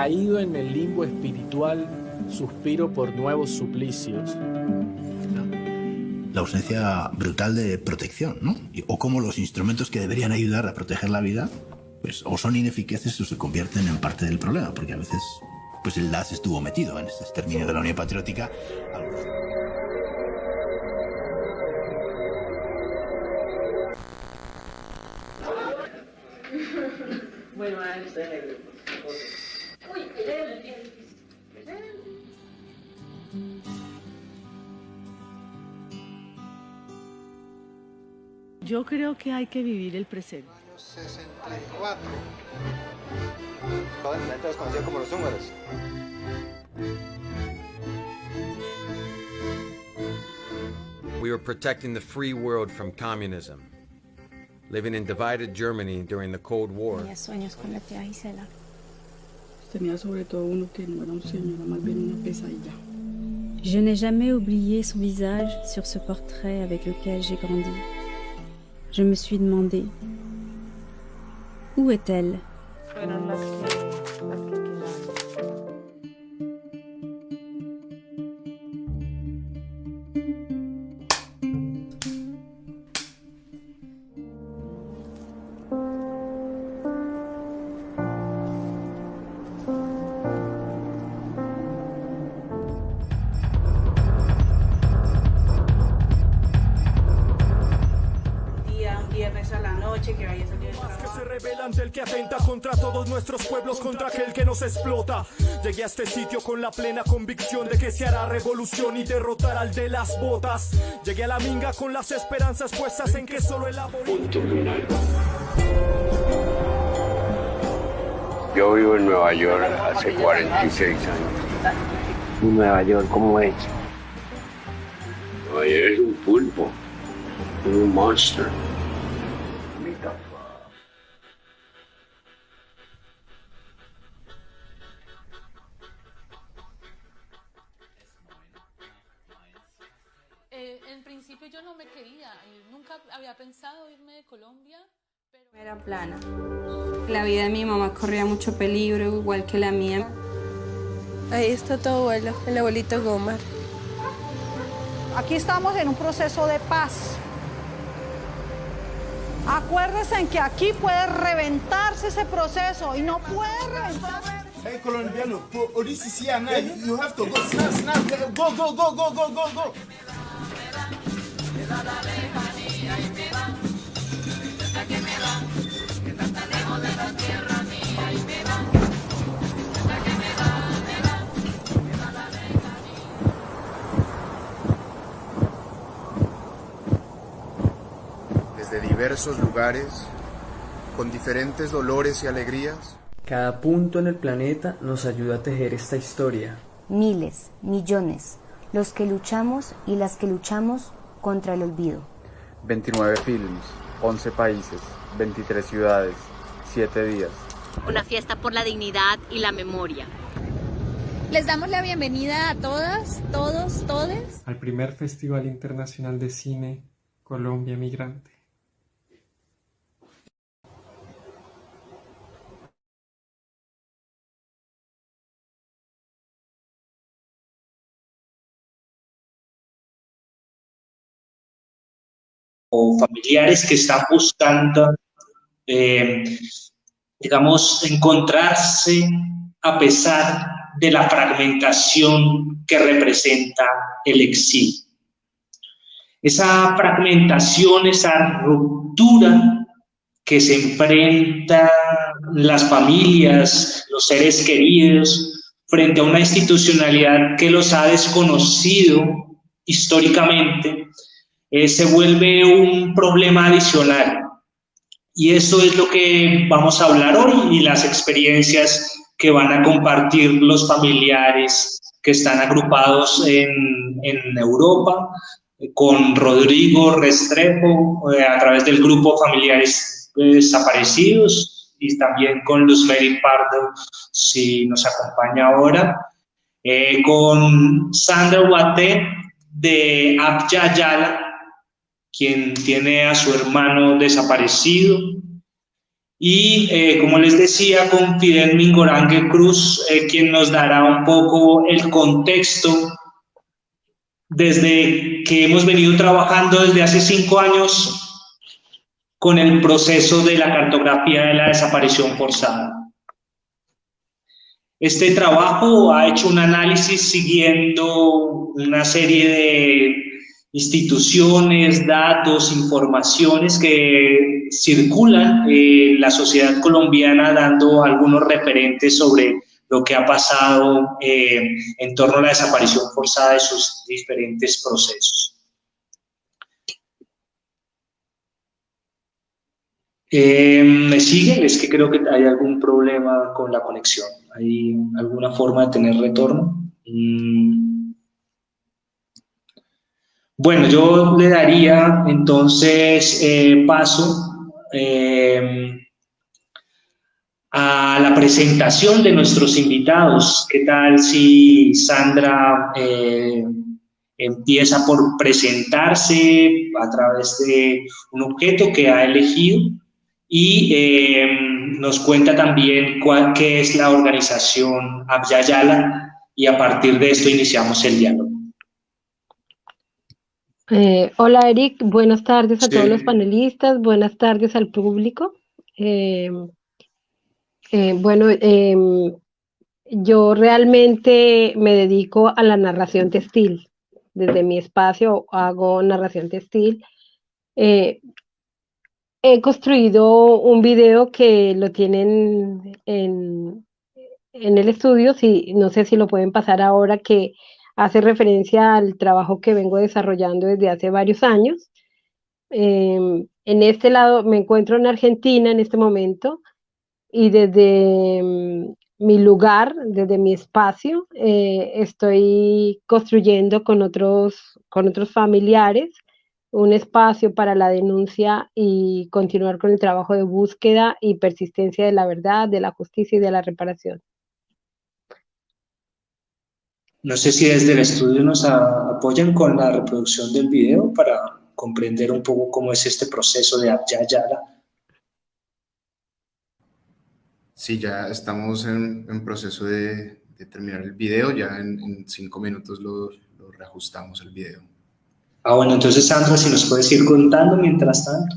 Caído en el limbo espiritual, suspiro por nuevos suplicios. La ausencia brutal de protección, ¿no? O como los instrumentos que deberían ayudar a proteger la vida, pues o son ineficaces o se convierten en parte del problema, porque a veces pues el DAS estuvo metido en este exterminio de la Unión Patriótica. Bueno, a usted. Uy, Yo creo que hay que vivir el presente. 64. Entonces conocido como los húngaros. We were protecting the free world from communism, living in divided Germany during the Cold War. Tenía sueños con la tía Gisela. Tenía sobre todo uno que no era un sueño, era más bien una pesadilla. Je n'ai jamais oublié son visage sur ce portrait avec lequel j'ai grandi. Je me suis demandé, où est-elle? Fueron las que quedaron. Viernes a la noche, que vaya a salir del trabajo. Que se revela ante el que atenta contra todos nuestros pueblos, contra aquel que nos explota. Llegué a este sitio con la plena convicción de que se hará revolución y derrotar al de las botas. Llegué a la minga con las esperanzas puestas en que solo el amor. Yo vivo en Nueva York hace 46 años. ¿Y Nueva York cómo es? Nueva York es un pulpo, un monster. En principio yo no me quería, nunca había pensado irme de Colombia. Pero... Era plana. La vida de mi mamá corría mucho peligro, igual que la mía. Ahí está tu abuelo, el abuelito Gómez. Aquí estamos en un proceso de paz. Acuérdense en que aquí puede reventarse ese proceso y no puede reventarse. Hey, colombiano, police is here now. You have to go. Snap. Go, go, go, go, go, go, go. Desde diversos lugares, con diferentes dolores y alegrías. Cada punto en el planeta nos ayuda a tejer esta historia. Miles, millones, los que luchamos y las que luchamos contra el olvido. 29 films, 11 países, 23 ciudades, 7 días. Una fiesta por la dignidad y la memoria. Les damos la bienvenida a todas, todos, todes. Al primer Festival Internacional de Cine Colombia Migrante. O familiares que están buscando, digamos, encontrarse a pesar de la fragmentación que representa el exilio. Esa fragmentación, esa ruptura que se enfrentan las familias, los seres queridos, frente a una institucionalidad que los ha desconocido históricamente, se vuelve un problema adicional. Y eso es lo que vamos a hablar hoy y las experiencias que van a compartir los familiares que están agrupados en Europa, con Rodrigo Restrepo, a través del grupo Familiares Desaparecidos, y también con Luz Mary Pardo, si nos acompaña ahora, con Sandra Huaté de Abya Yala, quien tiene a su hermano desaparecido, Y como les decía, con Fidel Mingorangue Cruz, quien nos dará un poco el contexto desde que hemos venido trabajando desde hace 5 años con el proceso de la cartografía de la desaparición forzada. Este trabajo ha hecho un análisis siguiendo una serie de instituciones, datos, informaciones que circulan en la sociedad colombiana, dando algunos referentes sobre lo que ha pasado en torno a la desaparición forzada y sus diferentes procesos. ¿Me siguen? Es que creo que hay algún problema con la conexión. ¿Hay alguna forma de tener retorno? Bueno, yo le daría entonces paso a la presentación de nuestros invitados. ¿Qué tal si Sandra empieza por presentarse a través de un objeto que ha elegido y nos cuenta también qué es la organización Abya Yala, y a partir de esto iniciamos el diálogo? Hola Eric, buenas tardes a todos los panelistas, buenas tardes al público. Yo realmente me dedico a la narración textil. Desde mi espacio hago narración textil. He construido un video que lo tienen en el estudio, no sé si lo pueden pasar ahora, que hace referencia al trabajo que vengo desarrollando desde hace varios años. En este lado me encuentro en Argentina en este momento, y desde mi lugar, desde mi espacio, estoy construyendo con otros familiares un espacio para la denuncia y continuar con el trabajo de búsqueda y persistencia de la verdad, de la justicia y de la reparación. No sé si desde el estudio nos apoyan con la reproducción del video para comprender un poco cómo es este proceso de Abya Yala. Sí, ya estamos en proceso de terminar el video, ya en 5 minutos lo reajustamos el video. Bueno, entonces Sandra, si nos puedes ir contando mientras tanto.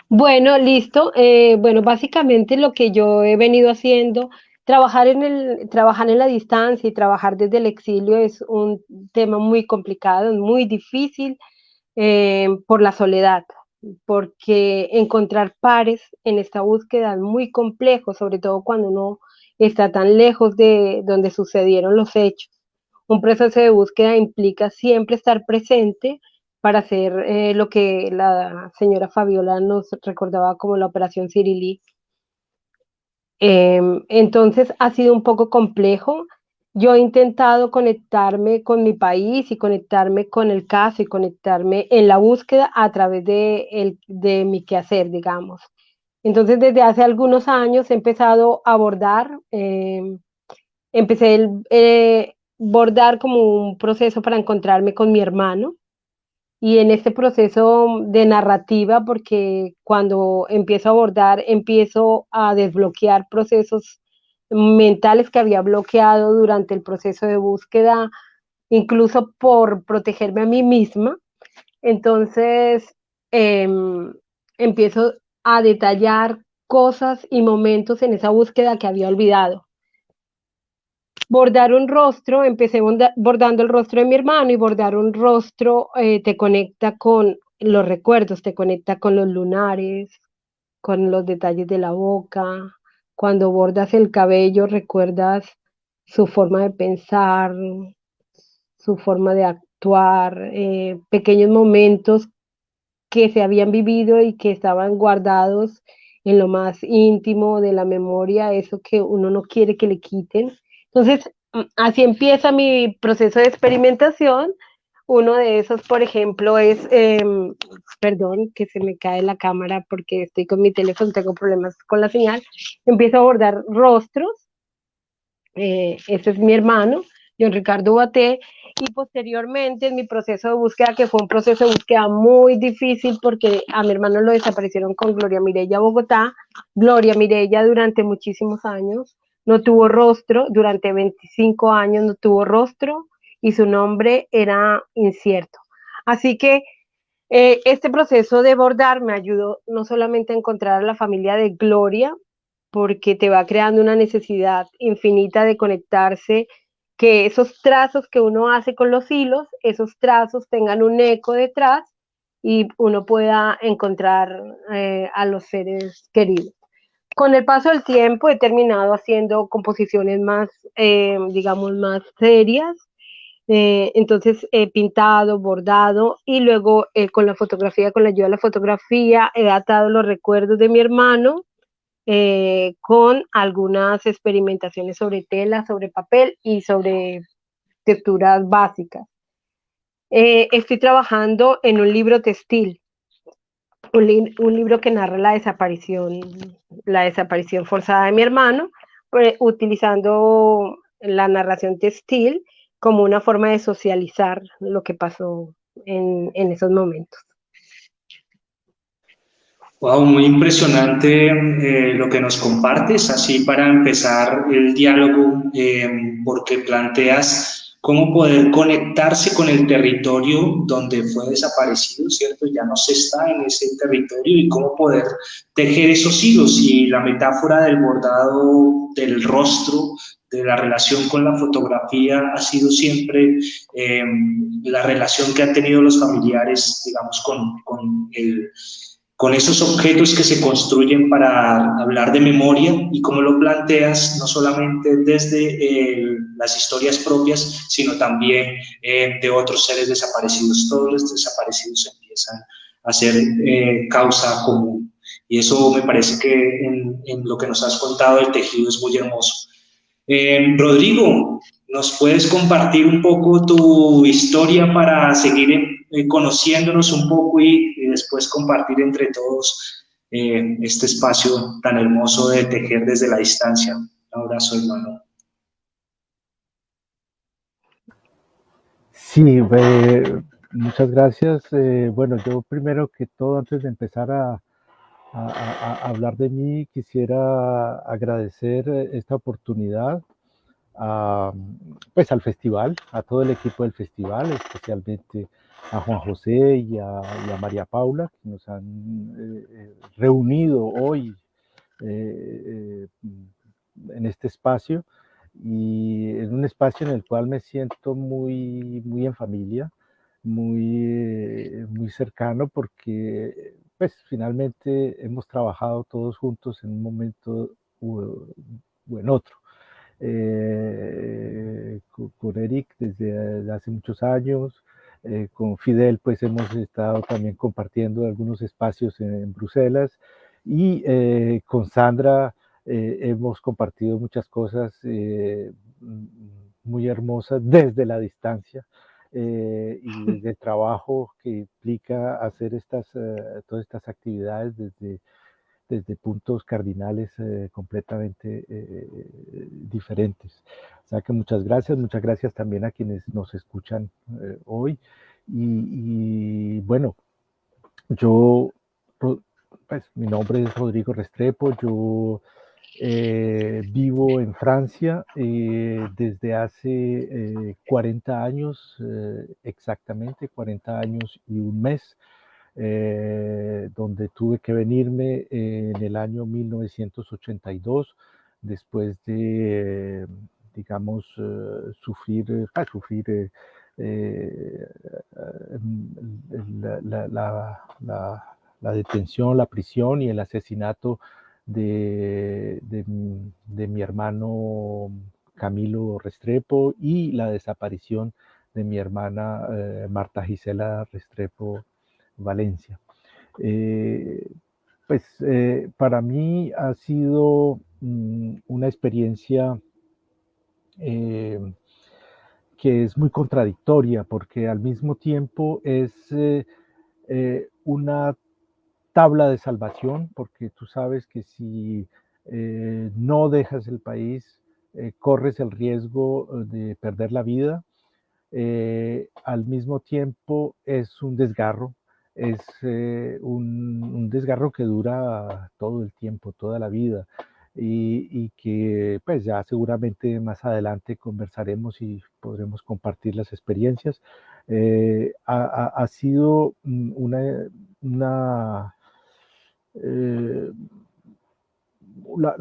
Bueno, listo. Bueno, básicamente lo que yo he venido haciendo, trabajar en la distancia y trabajar desde el exilio es un tema muy complicado, muy difícil por la soledad, porque encontrar pares en esta búsqueda es muy complejo, sobre todo cuando uno está tan lejos de donde sucedieron los hechos. Un proceso de búsqueda implica siempre estar presente para hacer lo que la señora Fabiola nos recordaba como la operación Cirilí. Entonces ha sido un poco complejo. Yo he intentado conectarme con mi país y conectarme con el caso y conectarme en la búsqueda a través de mi quehacer, digamos. Entonces desde hace algunos años he empezado a bordar, empecé a bordar como un proceso para encontrarme con mi hermano. Y en este proceso de narrativa, porque cuando empiezo a abordar, empiezo a desbloquear procesos mentales que había bloqueado durante el proceso de búsqueda, incluso por protegerme a mí misma. Entonces, empiezo a detallar cosas y momentos en esa búsqueda que había olvidado. Bordar un rostro, empecé bordando el rostro de mi hermano, y bordar un rostro te conecta con los recuerdos, te conecta con los lunares, con los detalles de la boca. Cuando bordas el cabello recuerdas su forma de pensar, su forma de actuar, pequeños momentos que se habían vivido y que estaban guardados en lo más íntimo de la memoria, eso que uno no quiere que le quiten. Entonces, así empieza mi proceso de experimentación. Uno de esos, por ejemplo, es, perdón, que se me cae la cámara porque estoy con mi teléfono, tengo problemas con la señal. Empiezo a bordar rostros, ese es mi hermano. John Ricardo Baté, y posteriormente en mi proceso de búsqueda, que fue un proceso de búsqueda muy difícil porque a mi hermano lo desaparecieron con Gloria Mireya Bogotá. Gloria Mireya durante muchísimos años no tuvo rostro, durante 25 años no tuvo rostro y su nombre era incierto. Así que este proceso de bordar me ayudó no solamente a encontrar a la familia de Gloria, porque te va creando una necesidad infinita de conectarse, que esos trazos que uno hace con los hilos, esos trazos tengan un eco detrás y uno pueda encontrar a los seres queridos. Con el paso del tiempo he terminado haciendo composiciones más, digamos, más serias. Entonces he pintado, bordado y luego con la fotografía, con la ayuda de la fotografía, he atado los recuerdos de mi hermano con algunas experimentaciones sobre tela, sobre papel y sobre texturas básicas. Estoy trabajando en un libro textil, un libro que narra la desaparición forzada de mi hermano, utilizando la narración textil como una forma de socializar lo que pasó en esos momentos. Wow, muy impresionante lo que nos compartes, así para empezar el diálogo, porque planteas cómo poder conectarse con el territorio donde fue desaparecido, ¿cierto? Ya no se está en ese territorio y cómo poder tejer esos hilos, y la metáfora del bordado del rostro, de la relación con la fotografía, ha sido siempre la relación que han tenido los familiares, digamos, con esos objetos que se construyen para hablar de memoria, y como lo planteas, no solamente desde las historias propias, sino también de otros seres desaparecidos. Todos los desaparecidos empiezan a ser causa común. Y eso me parece que en lo que nos has contado del tejido es muy hermoso. Rodrigo, ¿nos puedes compartir un poco tu historia para seguir conociéndonos un poco y después compartir entre todos este espacio tan hermoso de tejer desde la distancia? Un abrazo, hermano. Sí, muchas gracias. Bueno, yo primero que todo, antes de empezar a hablar de mí, quisiera agradecer esta oportunidad pues al festival, a todo el equipo del festival, especialmente a Juan José y a María Paula, que nos han reunido hoy en este espacio, y en un espacio en el cual me siento muy en familia, muy cercano, porque pues finalmente hemos trabajado todos juntos en un momento u en otro. Con Eric desde hace muchos años, con Fidel pues hemos estado también compartiendo algunos espacios en Bruselas, y con Sandra hemos compartido muchas cosas muy hermosas desde la distancia, y desde el trabajo que implica hacer todas estas actividades desde puntos cardinales completamente diferentes. O sea que muchas gracias también a quienes nos escuchan hoy. Y bueno, yo, pues mi nombre es Rodrigo Restrepo, yo vivo en Francia desde hace 40 años, exactamente 40 años y un mes. Donde tuve que venirme en el año 1982, después de, digamos, sufrir la detención, la prisión y el asesinato de mi hermano Camilo Restrepo, y la desaparición de mi hermana Marta Gisela Restrepo Valencia. Para mí ha sido una experiencia que es muy contradictoria, porque al mismo tiempo es una tabla de salvación, porque tú sabes que si no dejas el país, corres el riesgo de perder la vida. Al mismo tiempo es un desgarro, es un desgarro que dura todo el tiempo, toda la vida, y que pues ya seguramente más adelante conversaremos y podremos compartir las experiencias. Ha sido la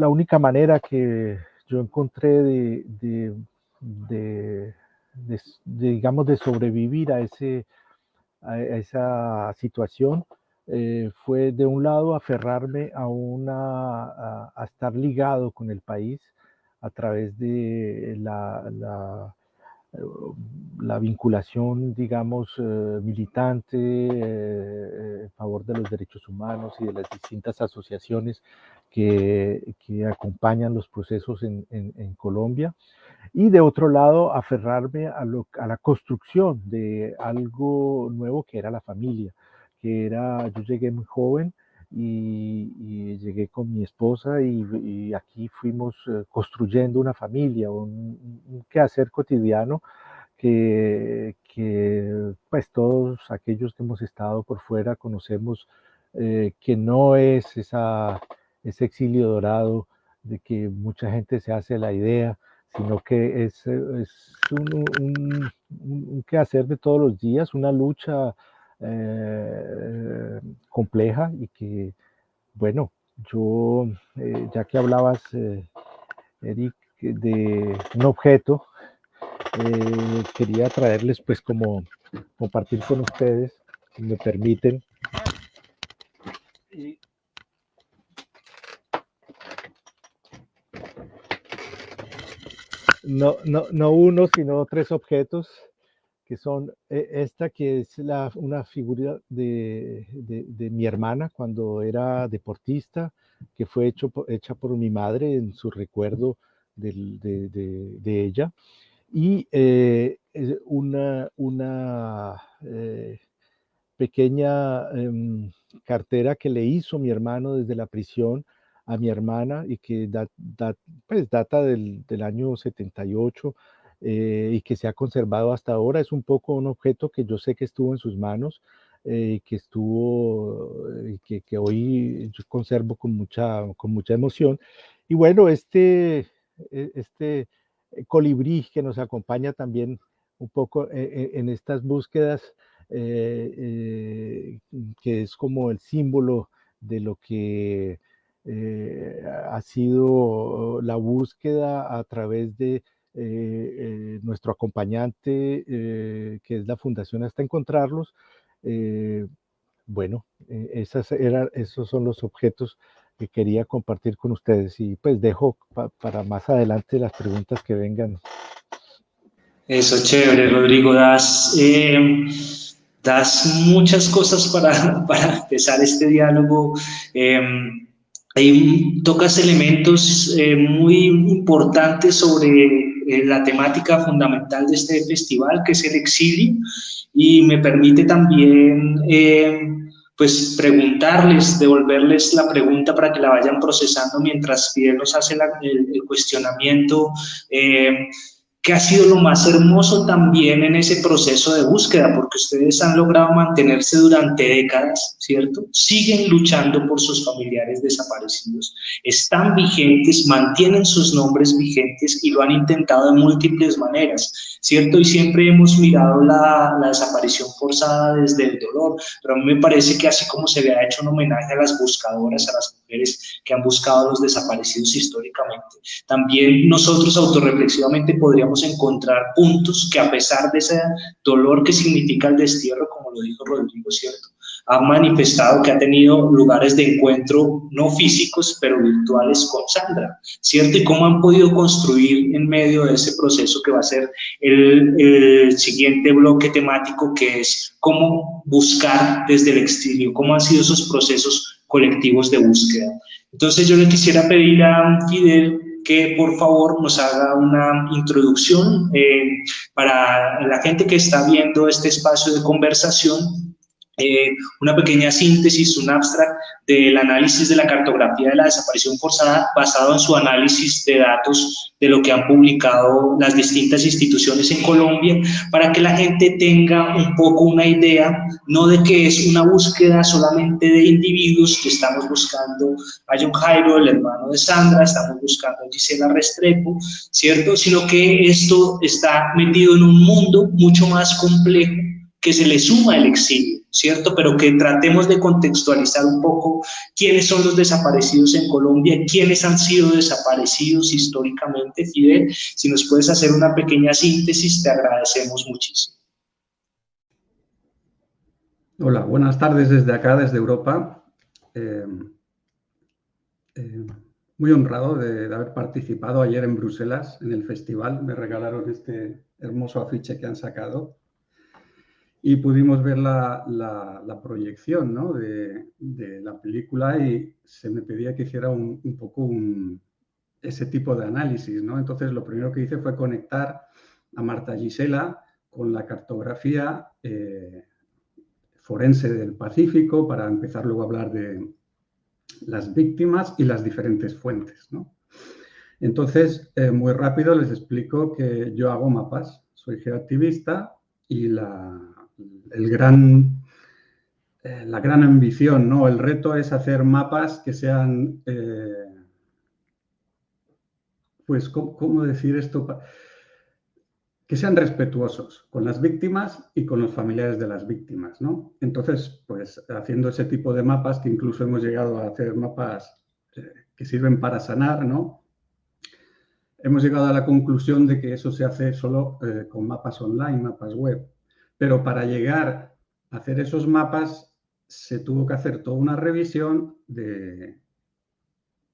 única manera que yo encontré digamos, de sobrevivir a esa situación, fue de un lado aferrarme a estar ligado con el país a través de la vinculación, digamos, militante en favor de los derechos humanos y de las distintas asociaciones que acompañan los procesos en Colombia. Y de otro lado, aferrarme a la construcción de algo nuevo que era la familia, yo llegué muy joven y llegué con mi esposa y aquí fuimos construyendo una familia, un quehacer cotidiano que pues todos aquellos que hemos estado por fuera conocemos, que no es ese exilio dorado de que mucha gente se hace la idea, sino que es un quehacer de todos los días, una lucha compleja y que, bueno, yo, ya que hablabas, Eric, de un objeto, quería traerles, pues, como compartir con ustedes, si me permiten. No uno, sino 3 objetos, que son esta que es una figura de mi hermana cuando era deportista, que fue hecha por mi madre en su recuerdo de ella, y una pequeña cartera que le hizo mi hermano desde la prisión a mi hermana y que pues data del año 78 y que se ha conservado hasta ahora. Es un poco un objeto que yo sé que estuvo en sus manos, que hoy yo conservo con mucha emoción. Y bueno, este colibrí que nos acompaña también un poco en estas búsquedas, que es como el símbolo de lo que ha sido la búsqueda a través de nuestro acompañante, que es la Fundación Hasta Encontrarlos. Bueno, esos son los objetos que quería compartir con ustedes y pues dejo para más adelante las preguntas que vengan. Eso, chévere, Rodrigo, das muchas cosas para empezar este diálogo. Ahí tocas elementos muy importantes sobre la temática fundamental de este festival, que es el exilio, y me permite también pues preguntarles, devolverles la pregunta para que la vayan procesando mientras Fidel nos hace el cuestionamiento. ¿Qué ha sido lo más hermoso también en ese proceso de búsqueda? Porque ustedes han logrado mantenerse durante décadas, ¿cierto? Siguen luchando por sus familiares desaparecidos, están vigentes, mantienen sus nombres vigentes y lo han intentado de múltiples maneras, ¿cierto? Y siempre hemos mirado la desaparición forzada desde el dolor, pero a mí me parece que así como se le ha hecho un homenaje a las buscadoras, a las mujeres que han buscado a los desaparecidos históricamente, también nosotros autorreflexivamente podríamos encontrar puntos que, a pesar de ese dolor que significa el destierro, como lo dijo Rodrigo, ¿cierto?, ha manifestado que ha tenido lugares de encuentro no físicos, pero virtuales con Sandra, ¿cierto? Y cómo han podido construir en medio de ese proceso que va a ser el siguiente bloque temático, que es cómo buscar desde el exilio, cómo han sido esos procesos colectivos de búsqueda. Entonces yo le quisiera pedir a Fidel que por favor nos haga una introducción para la gente que está viendo este espacio de conversación. una pequeña síntesis, un abstract del análisis de la cartografía de la desaparición forzada basado en su análisis de datos de lo que han publicado las distintas instituciones en Colombia, para que la gente tenga un poco una idea, no de que es una búsqueda solamente de individuos, que estamos buscando a John Jairo, el hermano de Sandra, estamos buscando a Gisela Restrepo, ¿cierto? Sino que esto está metido en un mundo mucho más complejo que se le suma el exilio, ¿cierto? Pero que tratemos de contextualizar un poco quiénes son los desaparecidos en Colombia, quiénes han sido desaparecidos históricamente. Fidel, si nos puedes hacer una pequeña síntesis, te agradecemos muchísimo. Hola, buenas tardes desde acá, desde Europa. Muy honrado de haber participado ayer en Bruselas, en el festival. Me regalaron este hermoso afiche que han sacado. Y pudimos ver la proyección, ¿no?, de la película, y se me pedía que hiciera un poco ese tipo de análisis, ¿no? Entonces, lo primero que hice fue conectar a Marta Gisela con la cartografía forense del Pacífico, para empezar luego a hablar de las víctimas y las diferentes fuentes, ¿no? Entonces, muy rápido les explico que yo hago mapas, soy geoactivista, y la gran ambición, ¿no?, el reto es hacer mapas que sean, pues, ¿cómo decir esto? Que sean respetuosos con las víctimas y con los familiares de las víctimas, ¿no? Entonces, pues, haciendo ese tipo de mapas, que incluso hemos llegado a hacer mapas que sirven para sanar, ¿no?, hemos llegado a la conclusión de que eso se hace solo con mapas online, mapas web. Pero para llegar a hacer esos mapas se tuvo que hacer toda una revisión del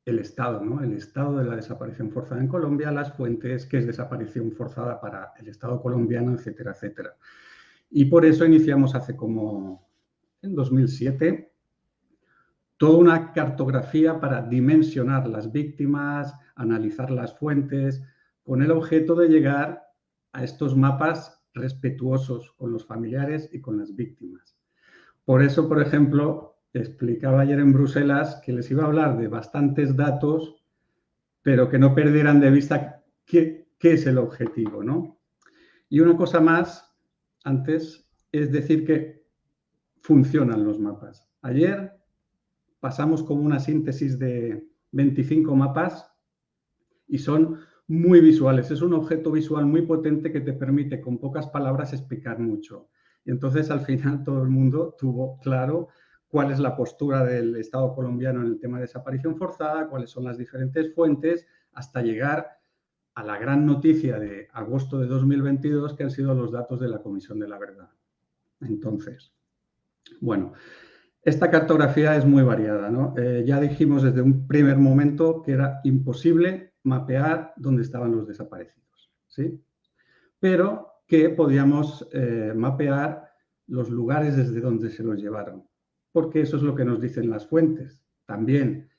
estado, ¿no? El estado de la desaparición forzada en Colombia, las fuentes, qué es desaparición forzada para el Estado colombiano, etcétera, etcétera. Y por eso iniciamos hace como en 2007 toda una cartografía para dimensionar las víctimas, analizar las fuentes, con el objeto de llegar a estos mapas respetuosos con los familiares y con las víctimas. Por eso, por ejemplo, explicaba ayer en Bruselas que les iba a hablar de bastantes datos, pero que no perdieran de vista qué es el objetivo, ¿no? Y una cosa más, antes, es decir que funcionan los mapas. Ayer pasamos como una síntesis de 25 mapas y son muy visuales. Es un objeto visual muy potente que te permite con pocas palabras explicar mucho. Y entonces, al final, todo el mundo tuvo claro cuál es la postura del Estado colombiano en el tema de desaparición forzada, cuáles son las diferentes fuentes, hasta llegar a la gran noticia de agosto de 2022, que han sido los datos de la Comisión de la Verdad. Entonces, bueno, esta cartografía es muy variada, ¿no? Ya dijimos desde un primer momento que era imposible mapear dónde estaban los desaparecidos, ¿sí? Pero que podíamos mapear los lugares desde donde se los llevaron, porque eso es lo que nos dicen las fuentes. También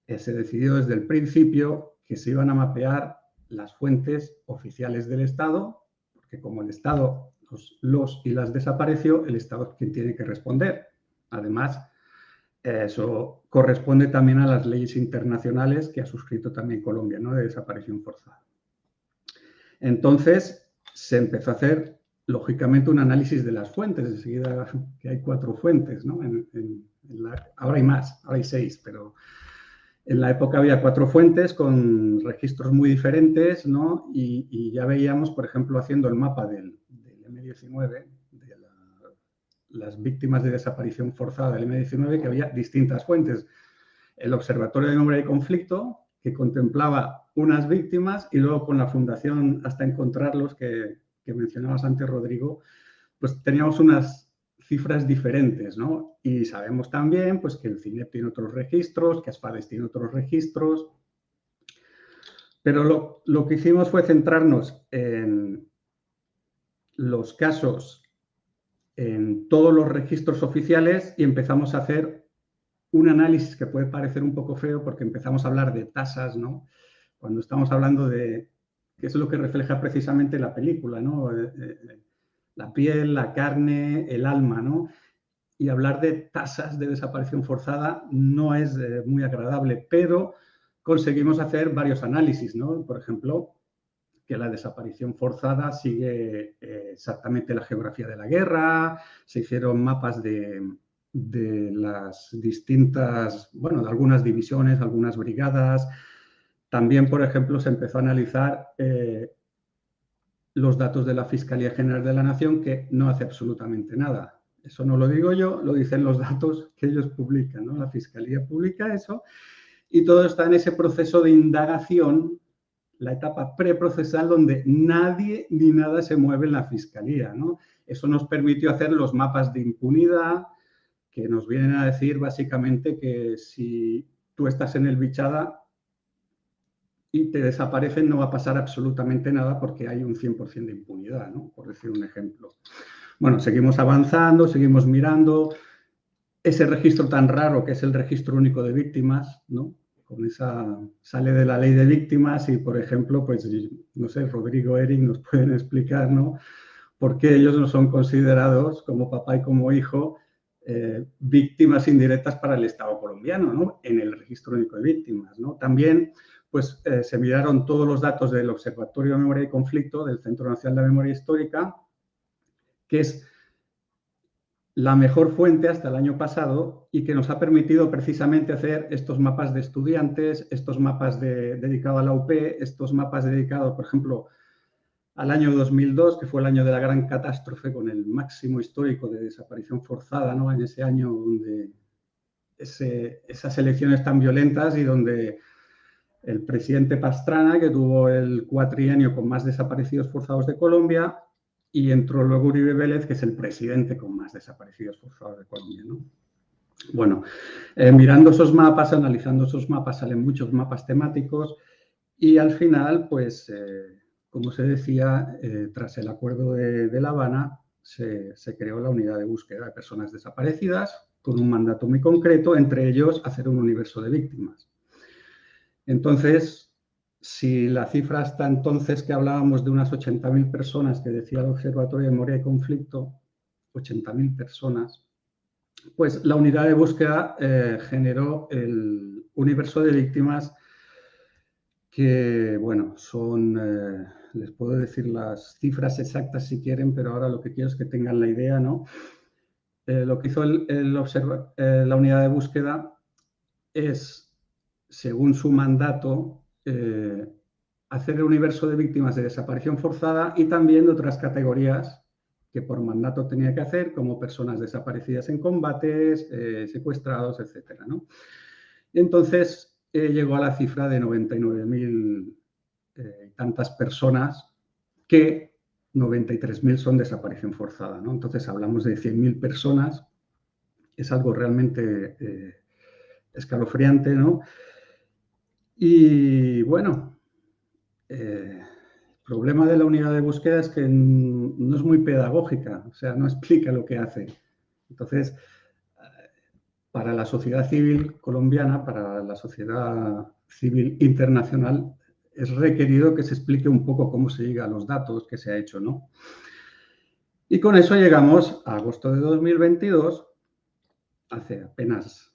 se decidió desde el principio que se iban a mapear las fuentes oficiales del Estado, porque como el Estado los y las desapareció, el Estado es quien tiene que responder. Además, eso corresponde también a las leyes internacionales que ha suscrito también Colombia, ¿no?, de desaparición forzada. Entonces, se empezó a hacer, lógicamente, un análisis de las fuentes. Enseguida que hay 4 fuentes, ¿no? Ahora hay más, ahora hay 6, pero en la época había 4 fuentes con registros muy diferentes, ¿no? Y ya veíamos, por ejemplo, haciendo el mapa del M19, las víctimas de desaparición forzada del M19, que había distintas fuentes. El Observatorio de Memoria y Conflicto, que contemplaba unas víctimas, y luego con la Fundación Hasta Encontrarlos, que mencionabas antes, Rodrigo, pues teníamos unas cifras diferentes, ¿no? Y sabemos también, pues, que el CINEP tiene otros registros, que ASFADES tiene otros registros, pero lo que hicimos fue centrarnos en los casos, en todos los registros oficiales, y empezamos a hacer un análisis que puede parecer un poco feo porque empezamos a hablar de tasas, ¿no? Cuando estamos hablando de, que es lo que refleja precisamente la película, ¿no? La piel, la carne, el alma, ¿no? y hablar de tasas de desaparición forzada no es muy agradable, pero conseguimos hacer varios análisis, ¿no? Por ejemplo, que la desaparición forzada sigue exactamente la geografía de la guerra, se hicieron mapas de las distintas, bueno, de algunas divisiones, algunas brigadas. También, por ejemplo, se empezó a analizar los datos de la Fiscalía General de la Nación, que no hace absolutamente nada. Eso no lo digo yo, lo dicen los datos que ellos publican, ¿no? La Fiscalía publica eso y todo está en ese proceso de indagación, la etapa preprocesal donde nadie ni nada se mueve en la Fiscalía, ¿no? Eso nos permitió hacer los mapas de impunidad, que nos vienen a decir básicamente que si tú estás en el Bichada y te desaparecen no va a pasar absolutamente nada porque hay un 100% de impunidad, ¿no? Por decir un ejemplo. Bueno, seguimos avanzando, seguimos mirando ese registro tan raro que es el registro único de víctimas, ¿no? Con esa sale de la ley de víctimas y, por ejemplo, pues, no sé, Rodrigo, Eric nos pueden explicar, ¿no? Por qué ellos no son considerados como papá y como hijo víctimas indirectas para el Estado colombiano, ¿no? En el registro único de víctimas, ¿no? También, pues, se miraron todos los datos del Observatorio de Memoria y Conflicto del Centro Nacional de Memoria Histórica, que es la mejor fuente hasta el año pasado y que nos ha permitido precisamente hacer estos mapas de estudiantes, estos mapas dedicados a la UP, estos mapas dedicados, por ejemplo, al año 2002, que fue el año de la gran catástrofe con el máximo histórico de desaparición forzada, ¿no? En ese año donde esas elecciones tan violentas y donde el presidente Pastrana, que tuvo el cuatrienio con más desaparecidos forzados de Colombia, y entró luego Uribe Vélez, que es el presidente con más desaparecidos forzados de Colombia, ¿no? Bueno, mirando esos mapas, analizando esos mapas, salen muchos mapas temáticos y al final, pues, como se decía, tras el acuerdo de La Habana, se creó la unidad de búsqueda de personas desaparecidas con un mandato muy concreto, entre ellos hacer un universo de víctimas. Entonces, si la cifra hasta entonces que hablábamos de unas 80.000 personas que decía el Observatorio de Memoria y Conflicto, 80.000 personas, pues la unidad de búsqueda generó el universo de víctimas que, bueno, son, les puedo decir las cifras exactas si quieren, pero ahora lo que quiero es que tengan la idea, ¿no? Lo que hizo la unidad de búsqueda es, según su mandato, hacer el universo de víctimas de desaparición forzada y también de otras categorías que por mandato tenía que hacer, como personas desaparecidas en combates, secuestrados, etcétera, ¿no? Entonces llegó a la cifra de 99.000 tantas personas, que 93.000 son desaparición forzada, ¿no? Entonces hablamos de 100.000 personas, es algo realmente escalofriante, ¿no? Y bueno, el problema de la unidad de búsqueda es que no es muy pedagógica, o sea, no explica lo que hace. Entonces, para la sociedad civil colombiana, para la sociedad civil internacional, es requerido que se explique un poco cómo se llega a los datos que se ha hecho, ¿no? Y con eso llegamos a agosto de 2022, hace apenas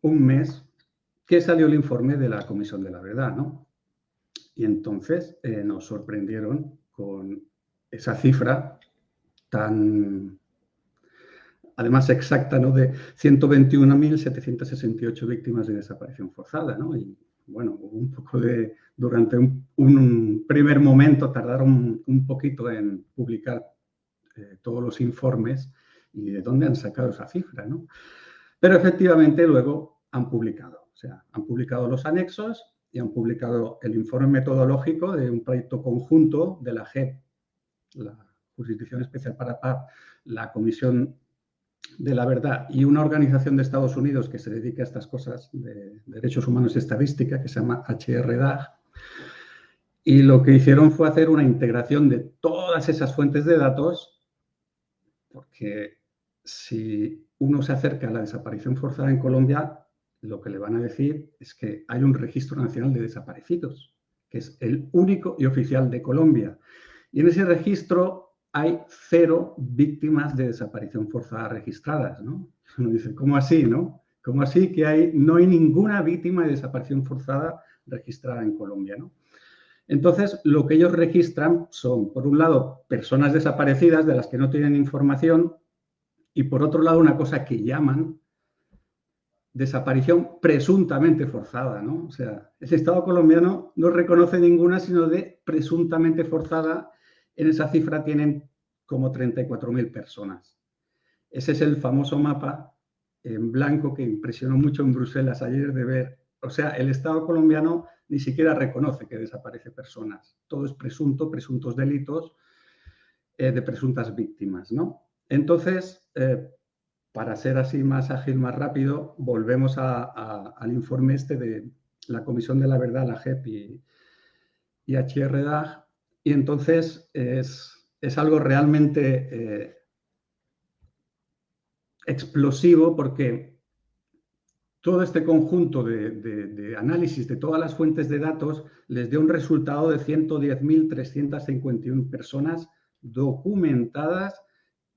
un mes, que salió el informe de la Comisión de la Verdad, ¿no? Y entonces nos sorprendieron con esa cifra tan, además exacta, ¿no? De 121.768 víctimas de desaparición forzada, ¿no? Y bueno, un poco de, durante un primer momento tardaron un poquito en publicar todos los informes y de dónde han sacado esa cifra, ¿no? Pero efectivamente luego han publicado. O sea, han publicado los anexos y han publicado el informe metodológico de un proyecto conjunto de la JEP, la Jurisdicción Especial para Paz, la Comisión de la Verdad y una organización de Estados Unidos que se dedica a estas cosas de derechos humanos y estadística, que se llama HRDAG. Y lo que hicieron fue hacer una integración de todas esas fuentes de datos, porque si uno se acerca a la desaparición forzada en Colombia, lo que le van a decir es que hay un registro nacional de desaparecidos, que es el único y oficial de Colombia. Y en ese registro hay 0 víctimas de desaparición forzada registradas, ¿no? Uno dice, ¿cómo así, no? ¿Cómo así que no hay ninguna víctima de desaparición forzada registrada en Colombia, ¿no? Entonces, lo que ellos registran son, por un lado, personas desaparecidas de las que no tienen información y, por otro lado, una cosa que llaman desaparición presuntamente forzada, ¿no? O sea, el Estado colombiano no reconoce ninguna, sino de presuntamente forzada. En esa cifra tienen como 34.000 personas. Ese es el famoso mapa en blanco que impresionó mucho en Bruselas ayer de ver. O sea, el Estado colombiano ni siquiera reconoce que desaparecen personas. Todo es presunto, presuntos delitos de presuntas víctimas, ¿no? Entonces, para ser así más ágil, más rápido, volvemos al informe este de la Comisión de la Verdad, la JEP y HRDAG, y entonces es algo realmente explosivo porque todo este conjunto de análisis de todas las fuentes de datos les dio un resultado de 110.351 personas documentadas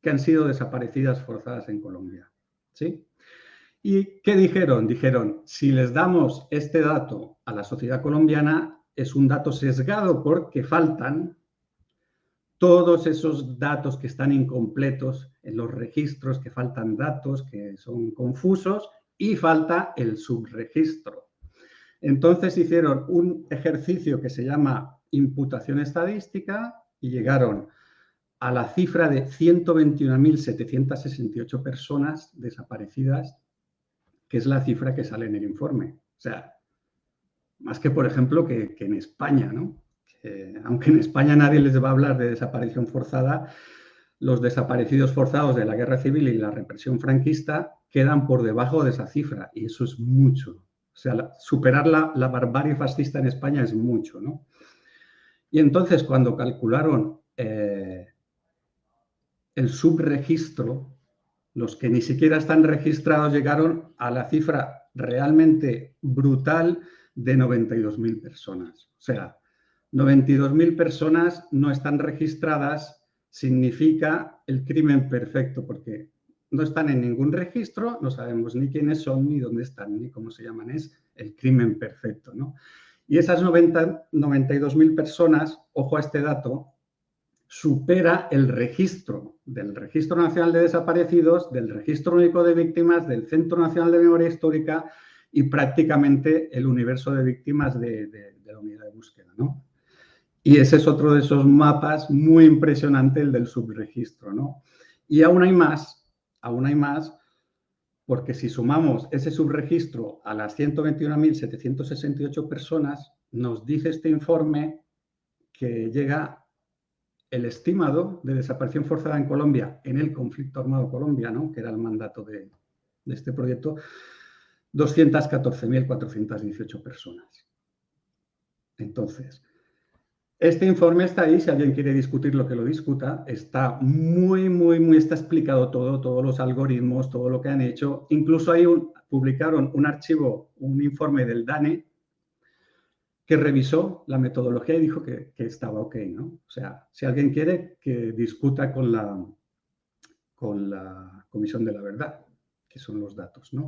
que han sido desaparecidas forzadas en Colombia, ¿sí? ¿Y qué dijeron? Dijeron, si les damos este dato a la sociedad colombiana, es un dato sesgado porque faltan todos esos datos que están incompletos en los registros, que faltan datos, que son confusos, y falta el subregistro. Entonces hicieron un ejercicio que se llama imputación estadística y llegaron a la cifra de 121.768 personas desaparecidas, que es la cifra que sale en el informe. O sea, más que, por ejemplo, que en España, ¿no? Aunque en España nadie les va a hablar de desaparición forzada, los desaparecidos forzados de la guerra civil y la represión franquista quedan por debajo de esa cifra, y eso es mucho. O sea, superar la barbarie fascista en España es mucho, ¿no? Y entonces, cuando calcularon el subregistro, los que ni siquiera están registrados llegaron a la cifra realmente brutal de 92.000 personas. O sea, 92.000 personas no están registradas significa el crimen perfecto, porque no están en ningún registro, no sabemos ni quiénes son, ni dónde están, ni cómo se llaman, es el crimen perfecto, ¿no? Y esas 92.000 personas, ojo a este dato, supera el registro del Registro Nacional de Desaparecidos, del Registro Único de Víctimas, del Centro Nacional de Memoria Histórica y prácticamente el universo de víctimas de la unidad de búsqueda, ¿no? Y ese es otro de esos mapas muy impresionante, el del subregistro, ¿no? Y aún hay más, porque si sumamos ese subregistro a las 121.768 personas, nos dice este informe que llega el estimado de desaparición forzada en Colombia, en el conflicto armado colombiano, que era el mandato de este proyecto, 214.418 personas. Entonces, este informe está ahí, si alguien quiere discutirlo, que lo discuta. Está está explicado todo, todos los algoritmos, todo lo que han hecho. Incluso publicaron un archivo, un informe del DANE, que revisó la metodología y dijo que estaba ok, ¿no? O sea, si alguien quiere, que discuta con la Comisión de la Verdad, que son los datos, ¿no?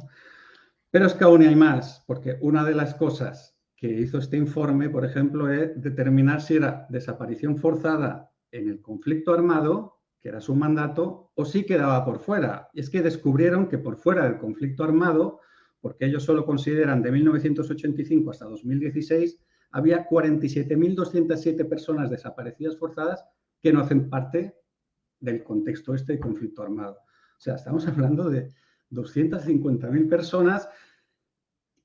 Pero es que aún hay más, porque una de las cosas que hizo este informe, por ejemplo, es determinar si era desaparición forzada en el conflicto armado, que era su mandato, o si quedaba por fuera. Y es que descubrieron que por fuera del conflicto armado, porque ellos solo consideran de 1985 hasta 2016, había 47.207 personas desaparecidas forzadas que no hacen parte del contexto este de conflicto armado. O sea, estamos hablando de 250.000 personas,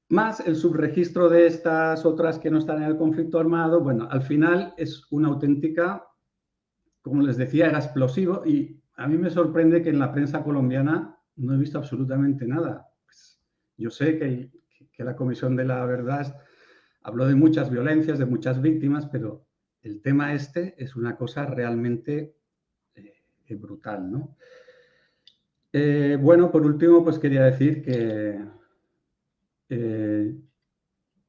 más el subregistro de estas otras que no están en el conflicto armado. Bueno, al final es una auténtica, como les decía, era explosivo, y a mí me sorprende que en la prensa colombiana no he visto absolutamente nada. Pues yo sé que la Comisión de la Verdad habló de muchas violencias, de muchas víctimas, pero el tema este es una cosa realmente brutal, ¿no? Bueno, por último, pues quería decir que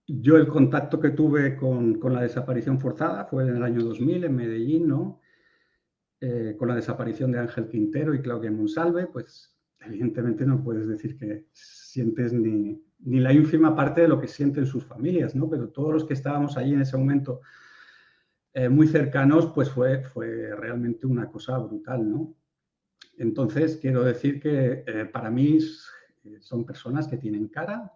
yo el contacto que tuve con la desaparición forzada fue en el año 2000 en Medellín, ¿no? con la desaparición de Ángel Quintero y Claudia Monsalve, pues evidentemente no puedes decir que sientes ni la ínfima parte de lo que sienten sus familias, ¿no? Pero todos los que estábamos allí en ese momento muy cercanos, pues fue realmente una cosa brutal, ¿no? Entonces, quiero decir que para mí son personas que tienen cara,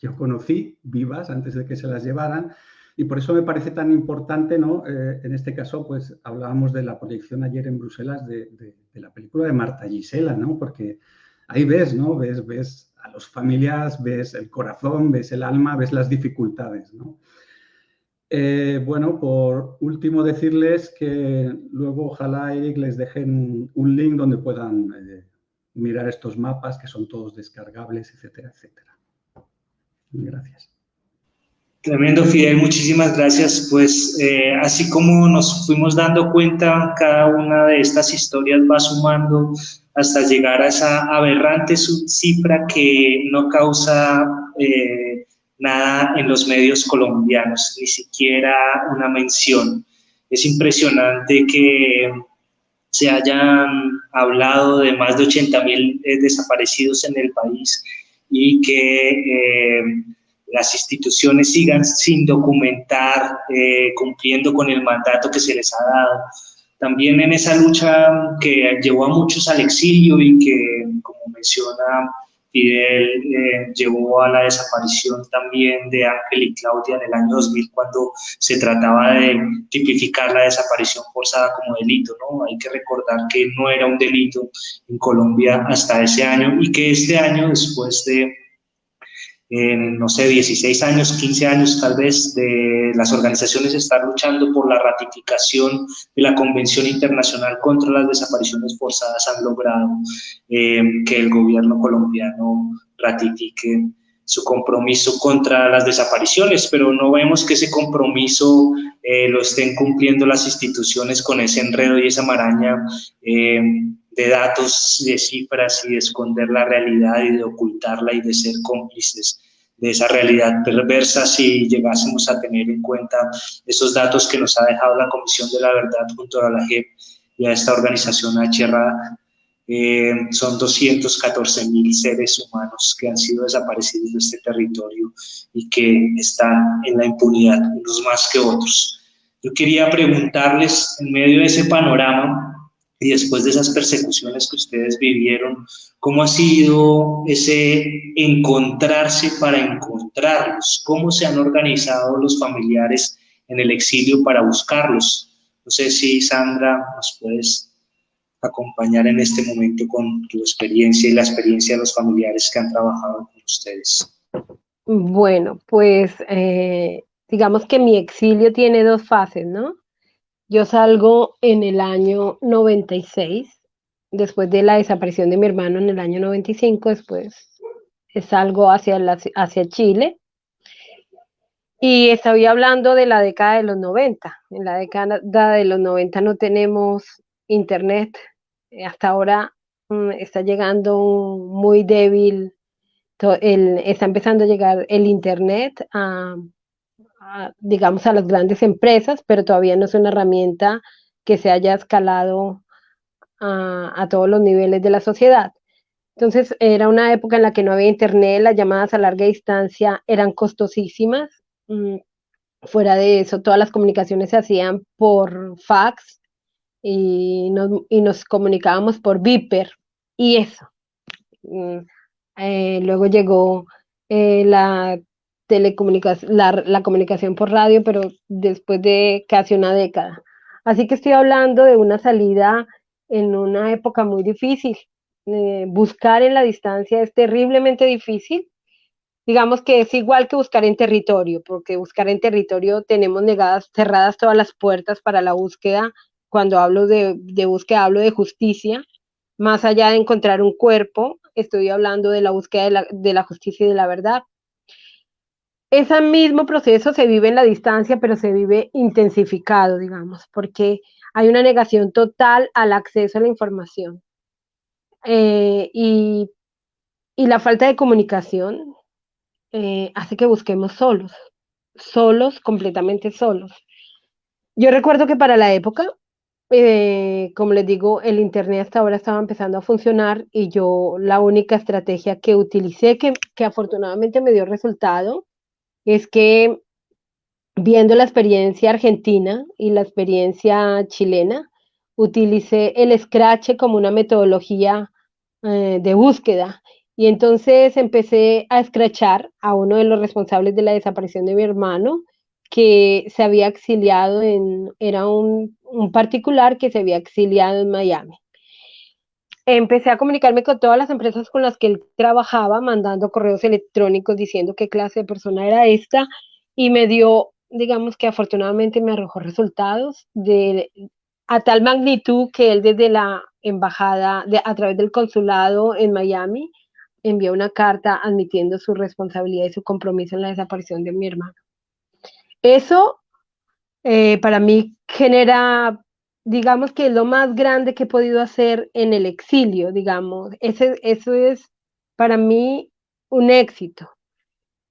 yo conocí vivas antes de que se las llevaran, y por eso me parece tan importante, ¿no? En este caso, pues hablábamos de la proyección ayer en Bruselas de la película de Marta Gisela, ¿no? Porque ahí ves, ¿no? Ves a los familias, ves el corazón, ves el alma, ves las dificultades, ¿no? Bueno, por último decirles que luego ojalá, Eric, les dejen un link donde puedan mirar estos mapas, que son todos descargables, etcétera, etcétera. Gracias. Tremendo, Fidel, muchísimas gracias. Pues así como nos fuimos dando cuenta, cada una de estas historias va sumando hasta llegar a esa aberrante cifra que no causa nada en los medios colombianos, ni siquiera una mención. Es impresionante que se hayan hablado de más de 80.000 desaparecidos en el país y que las instituciones sigan sin documentar, cumpliendo con el mandato que se les ha dado. También en esa lucha que llevó a muchos al exilio y que, como menciona Fidel, llevó a la desaparición también de Ángel y Claudia en el año 2000, cuando se trataba de tipificar la desaparición forzada como delito, ¿no? Hay que recordar que no era un delito en Colombia hasta ese año, y que este año, después de no sé, 16 años, 15 años tal vez, de las organizaciones estar luchando por la ratificación de la Convención Internacional contra las Desapariciones Forzadas, han logrado que el gobierno colombiano ratifique su compromiso contra las desapariciones, pero no vemos que ese compromiso lo estén cumpliendo las instituciones con ese enredo y esa maraña de datos, de cifras, y de esconder la realidad y de ocultarla y de ser cómplices de esa realidad perversa. Si llegásemos a tener en cuenta esos datos que nos ha dejado la Comisión de la Verdad junto a la JEP y a esta organización HRA, son 214.000 seres humanos que han sido desaparecidos de este territorio y que están en la impunidad, unos más que otros. Yo quería preguntarles, en medio de ese panorama y después de esas persecuciones que ustedes vivieron, ¿cómo ha sido ese encontrarse para encontrarlos? ¿Cómo se han organizado los familiares en el exilio para buscarlos? No sé si, Sandra, nos puedes acompañar en este momento con tu experiencia y la experiencia de los familiares que han trabajado con ustedes. Bueno, pues digamos que mi exilio tiene dos fases, ¿no? Yo salgo en el año 96, después de la desaparición de mi hermano en el año 95, después salgo hacia Chile, y estoy hablando de la década de los 90. En la década de los 90 no tenemos internet, hasta ahora está llegando muy débil, está empezando a llegar el internet digamos, a las grandes empresas, pero todavía no es una herramienta que se haya escalado a todos los niveles de la sociedad. Entonces, era una época en la que no había internet, las llamadas a larga distancia eran costosísimas. Fuera de eso, todas las comunicaciones se hacían por fax y nos comunicábamos por Viper, y eso. Luego llegó la comunicación por radio, pero después de casi una década. Así que estoy hablando de una salida en una época muy difícil. Buscar en la distancia es terriblemente difícil. Digamos que es igual que buscar en territorio, porque buscar en territorio tenemos cerradas todas las puertas para la búsqueda. Cuando hablo de búsqueda, hablo de justicia. Más allá de encontrar un cuerpo, estoy hablando de la búsqueda de la justicia y de la verdad. Ese mismo proceso se vive en la distancia, pero se vive intensificado, digamos, porque hay una negación total al acceso a la información. Y la falta de comunicación hace que busquemos solos, completamente solos. Yo recuerdo que para la época como les digo, el internet hasta ahora estaba empezando a funcionar y yo la única estrategia que utilicé, que afortunadamente me dio resultado, es que viendo la experiencia argentina y la experiencia chilena, utilicé el Scratch como una metodología de búsqueda. Y entonces empecé a escrachar a uno de los responsables de la desaparición de mi hermano, que se había exiliado era un particular que se había exiliado en Miami. Empecé a comunicarme con todas las empresas con las que él trabajaba, mandando correos electrónicos diciendo qué clase de persona era esta, y me dio, digamos que afortunadamente me arrojó resultados a tal magnitud que él desde la embajada, a través del consulado en Miami, envió una carta admitiendo su responsabilidad y su compromiso en la desaparición de mi hermano. Eso para mí genera, digamos que es lo más grande que he podido hacer en el exilio, digamos. Eso es para mí un éxito.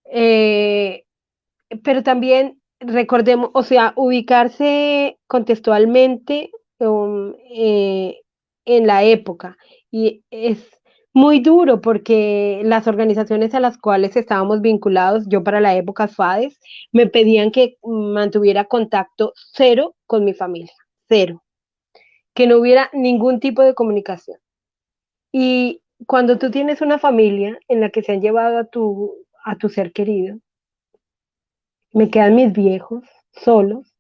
Pero también recordemos, o sea, ubicarse contextualmente en la época. Y es muy duro porque las organizaciones a las cuales estábamos vinculados, yo para la época FADES, me pedían que mantuviera contacto cero con mi familia, cero, que no hubiera ningún tipo de comunicación. Y cuando tú tienes una familia en la que se han llevado a tu ser querido, me quedan mis viejos solos,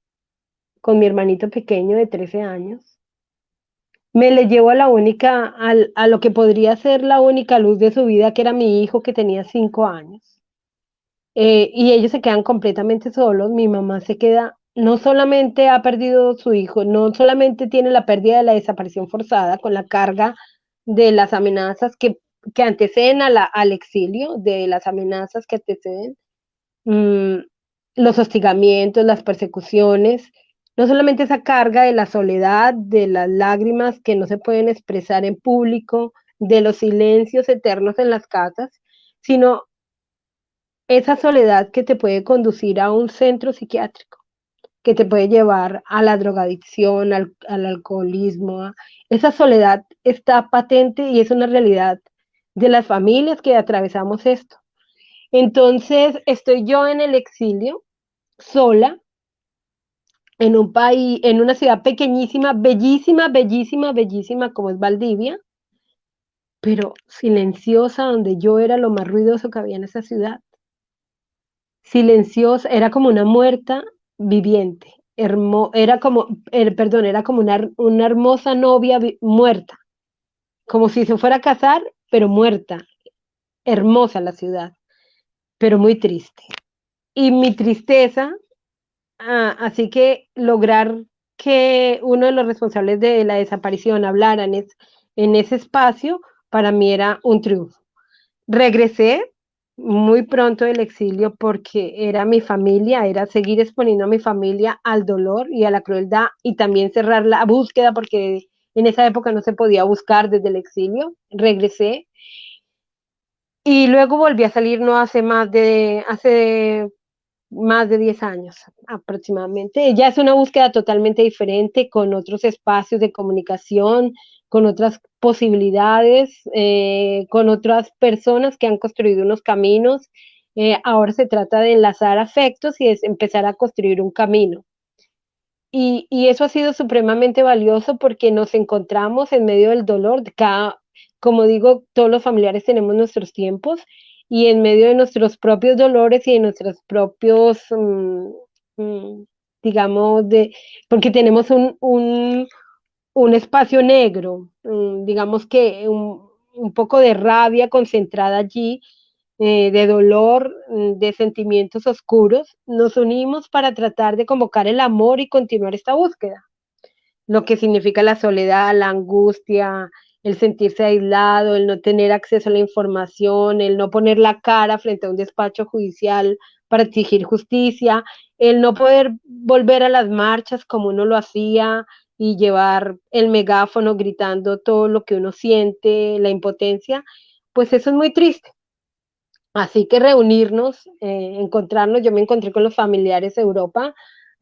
con mi hermanito pequeño de 13 años, me le llevo a lo que podría ser la única luz de su vida, que era mi hijo que tenía 5 años. Y ellos se quedan completamente solos. Mi mamá se queda, no solamente ha perdido su hijo, no solamente tiene la pérdida de la desaparición forzada con la carga de las amenazas que anteceden al exilio, de las amenazas que anteceden, los hostigamientos, las persecuciones, no solamente esa carga de la soledad, de las lágrimas que no se pueden expresar en público, de los silencios eternos en las casas, sino esa soledad que te puede conducir a un centro psiquiátrico, que te puede llevar a la drogadicción, al alcoholismo. Esa soledad está patente y es una realidad de las familias que atravesamos esto. Entonces, estoy yo en el exilio, sola, en un país, en una ciudad pequeñísima, bellísima, bellísima, bellísima como es Valdivia, pero silenciosa, donde yo era lo más ruidoso que había en esa ciudad. Silenciosa, era como una muerta viviente, era como una hermosa novia muerta, como si se fuera a casar, pero muerta, hermosa la ciudad, pero muy triste. Y mi tristeza, así que lograr que uno de los responsables de la desaparición hablara en ese espacio, para mí era un triunfo. Regresé muy pronto del exilio porque era mi familia, era seguir exponiendo a mi familia al dolor y a la crueldad y también cerrar la búsqueda porque en esa época no se podía buscar desde el exilio. Regresé y luego volví a salir no hace más de 10 años aproximadamente. Ya es una búsqueda totalmente diferente, con otros espacios de comunicación, con otras posibilidades, con otras personas que han construido unos caminos. Ahora se trata de enlazar afectos y de empezar a construir un camino. Y eso ha sido supremamente valioso porque nos encontramos en medio del dolor. Como digo, todos los familiares tenemos nuestros tiempos, y en medio de nuestros propios dolores y de nuestros propios, digamos, porque tenemos un espacio negro, digamos que un poco de rabia concentrada allí, de dolor, de sentimientos oscuros, nos unimos para tratar de convocar el amor y continuar esta búsqueda. Lo que significa la soledad, la angustia, el sentirse aislado, el no tener acceso a la información, el no poner la cara frente a un despacho judicial para exigir justicia, el no poder volver a las marchas como uno lo hacía y llevar el megáfono gritando todo lo que uno siente, la impotencia, pues eso es muy triste. Así que reunirnos, encontrarnos, yo me encontré con los familiares de Europa,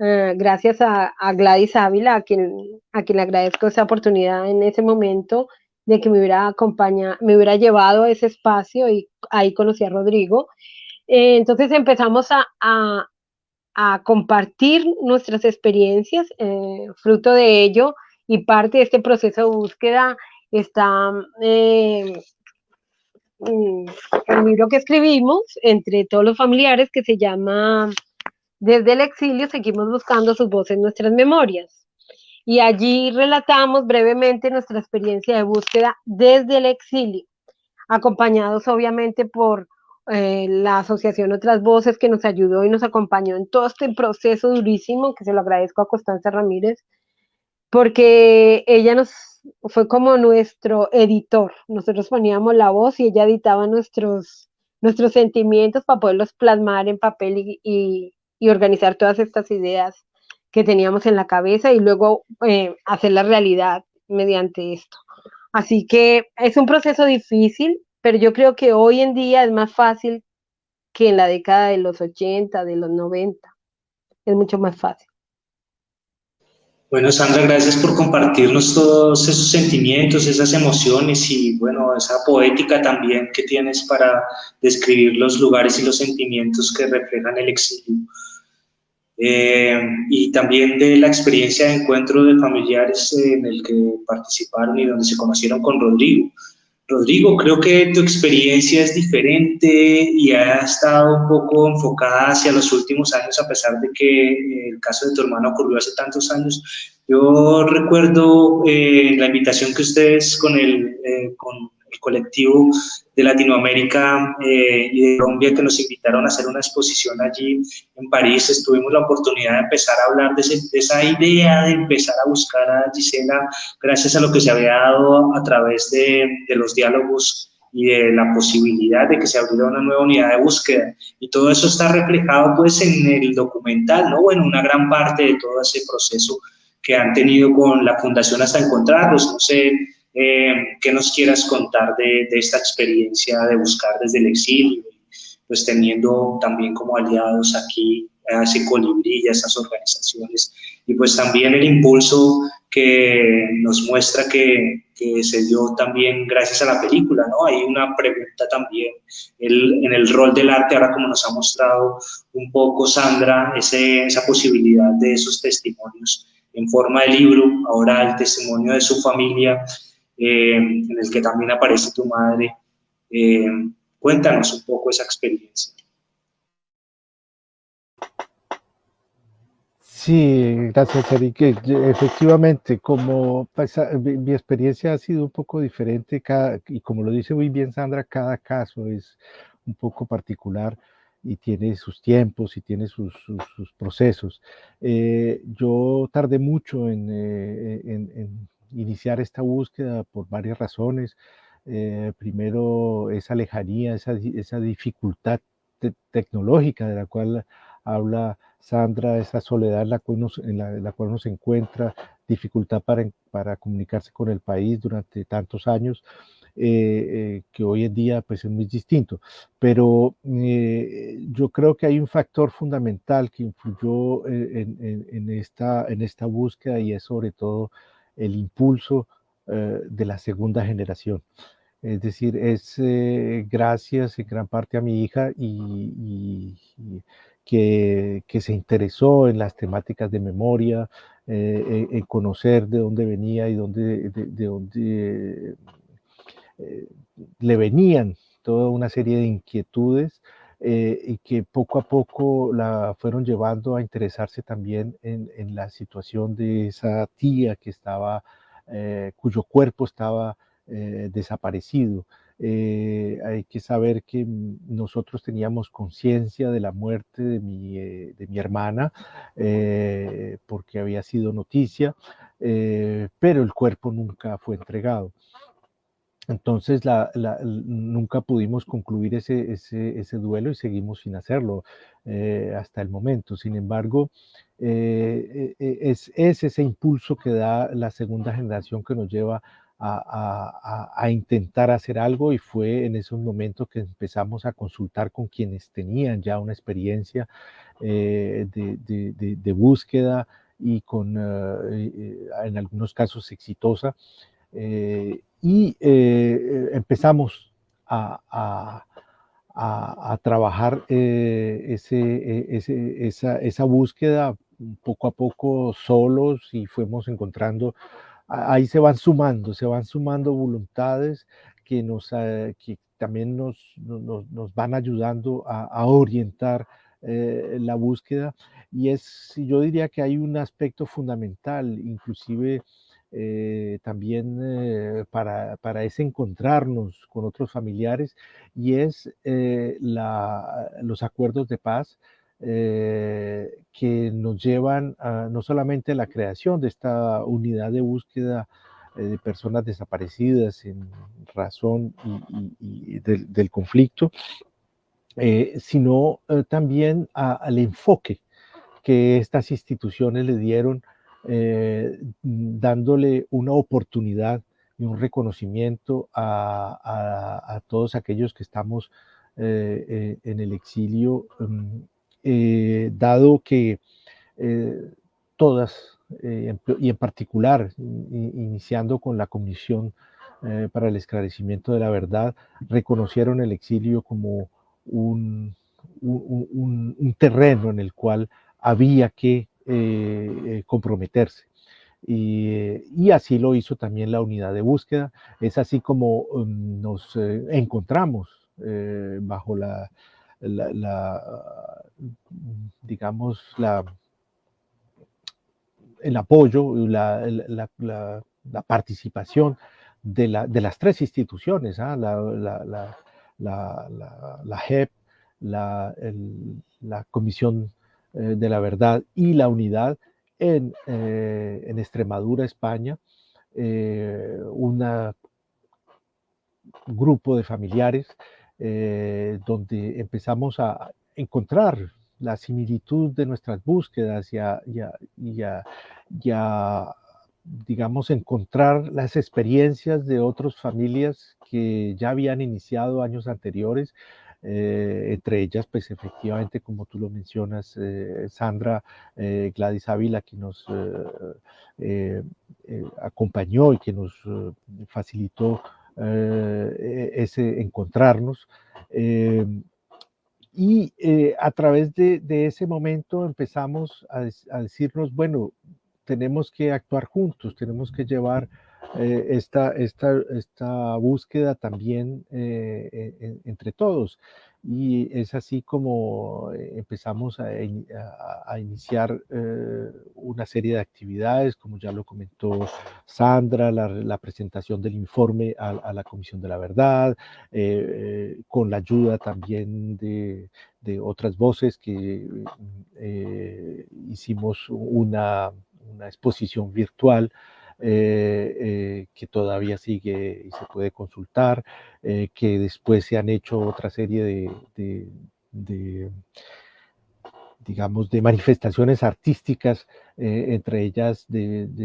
gracias a Gladys Ávila, a quien le agradezco esa oportunidad en ese momento de que me hubiera llevado a ese espacio, y ahí conocí a Rodrigo. Entonces empezamos a compartir nuestras experiencias, fruto de ello, y parte de este proceso de búsqueda está el libro que escribimos entre todos los familiares, que se llama Desde el exilio seguimos buscando sus voces en nuestras memorias. Y allí relatamos brevemente nuestra experiencia de búsqueda desde el exilio, acompañados obviamente por la asociación Otras Voces, que nos ayudó y nos acompañó en todo este proceso durísimo, que se lo agradezco a Constanza Ramírez, porque ella fue como nuestro editor. Nosotros poníamos la voz y ella editaba nuestros sentimientos para poderlos plasmar en papel y organizar todas estas ideas que teníamos en la cabeza, y luego hacer la realidad mediante esto. Así que es un proceso difícil, pero yo creo que hoy en día es más fácil que en la década de los 80, de los 90. Es mucho más fácil. Bueno, Sandra, gracias por compartirnos todos esos sentimientos, esas emociones y, bueno, esa poética también que tienes para describir los lugares y los sentimientos que reflejan el exilio. Y también de la experiencia de encuentro de familiares en el que participaron y donde se conocieron con Rodrigo. Rodrigo, creo que tu experiencia es diferente y ha estado un poco enfocada hacia los últimos años, a pesar de que el caso de tu hermano ocurrió hace tantos años. Yo recuerdo la invitación que ustedes con el colectivo de Latinoamérica y de Colombia, que nos invitaron a hacer una exposición allí en París. Tuvimos la oportunidad de empezar a hablar de esa idea de empezar a buscar a Gisela, gracias a lo que se había dado a través de los diálogos y de la posibilidad de que se abriera una nueva unidad de búsqueda. Y todo eso está reflejado pues en el documental, ¿no? O en una gran parte de todo ese proceso que han tenido con la Fundación Hasta Encontrarlos. No sé qué nos quieras contar de esta experiencia de buscar desde el exilio, pues teniendo también como aliados aquí a ese Colibrí y a esas organizaciones, y pues también el impulso que nos muestra que se dio también gracias a la película, ¿no? Hay una pregunta también en el rol del arte, ahora como nos ha mostrado un poco Sandra, esa posibilidad de esos testimonios en forma de libro, ahora el testimonio de su familia, en el que también aparece tu madre. Cuéntanos un poco esa experiencia. Sí, gracias, Eric. Efectivamente, como mi experiencia ha sido un poco diferente, y como lo dice muy bien Sandra, cada caso es un poco particular y tiene sus tiempos y tiene sus procesos. Yo tardé mucho en iniciar esta búsqueda por varias razones. Primero, esa lejanía, esa dificultad tecnológica de la cual habla Sandra, esa soledad en la cual uno se encuentra, dificultad para comunicarse con el país durante tantos años, que hoy en día pues es muy distinto. Pero yo creo que hay un factor fundamental que influyó en esta búsqueda, y es sobre todo el impulso de la segunda generación. Es decir, es gracias en gran parte a mi hija y que se interesó en las temáticas de memoria, en conocer de dónde venía y de dónde le venían toda una serie de inquietudes, y que poco a poco la fueron llevando a interesarse también en la situación de esa tía que estaba, cuyo cuerpo estaba desaparecido. Hay que saber que nosotros teníamos conciencia de la muerte de mi hermana, porque había sido noticia, pero el cuerpo nunca fue entregado. Entonces nunca pudimos concluir ese duelo y seguimos sin hacerlo hasta el momento. Sin embargo, es ese impulso que da la segunda generación que nos lleva a intentar hacer algo, y fue en esos momentos que empezamos a consultar con quienes tenían ya una experiencia de búsqueda y en algunos casos exitosa, y empezamos a trabajar esa búsqueda poco a poco solos, y fuimos encontrando, ahí se van sumando voluntades que también nos van ayudando a orientar la búsqueda. Y yo diría que hay un aspecto fundamental, inclusive también para ese encontrarnos con otros familiares, y es los acuerdos de paz que nos llevan no solamente a la creación de esta unidad de búsqueda de personas desaparecidas en razón del conflicto, sino también al enfoque que estas instituciones le dieron, dándole una oportunidad y un reconocimiento a todos aquellos que estamos en el exilio, dado que todas, y en particular, iniciando con la Comisión para el Esclarecimiento de la Verdad, reconocieron el exilio como un terreno en el cual había que comprometerse. Y así lo hizo también la unidad de búsqueda. Es así como nos encontramos bajo el apoyo, la participación de las tres instituciones, la JEP, la Comisión de la Verdad y la Unidad en Extremadura, España, un grupo de familiares donde empezamos a encontrar la similitud de nuestras búsquedas y a digamos, encontrar las experiencias de otras familias que ya habían iniciado años anteriores, entre ellas, pues efectivamente, como tú lo mencionas, Sandra, Gladys Ávila, que nos acompañó y que nos facilitó ese encontrarnos. Y a través de ese momento empezamos a decirnos, bueno, tenemos que actuar juntos, tenemos que llevar esta búsqueda también entre todos. Y es así como empezamos a iniciar una serie de actividades, como ya lo comentó Sandra, la presentación del informe a la Comisión de la Verdad, con la ayuda también de otras voces que hicimos una exposición virtual que todavía sigue y se puede consultar, que después se han hecho otra serie digamos, de manifestaciones artísticas, entre ellas que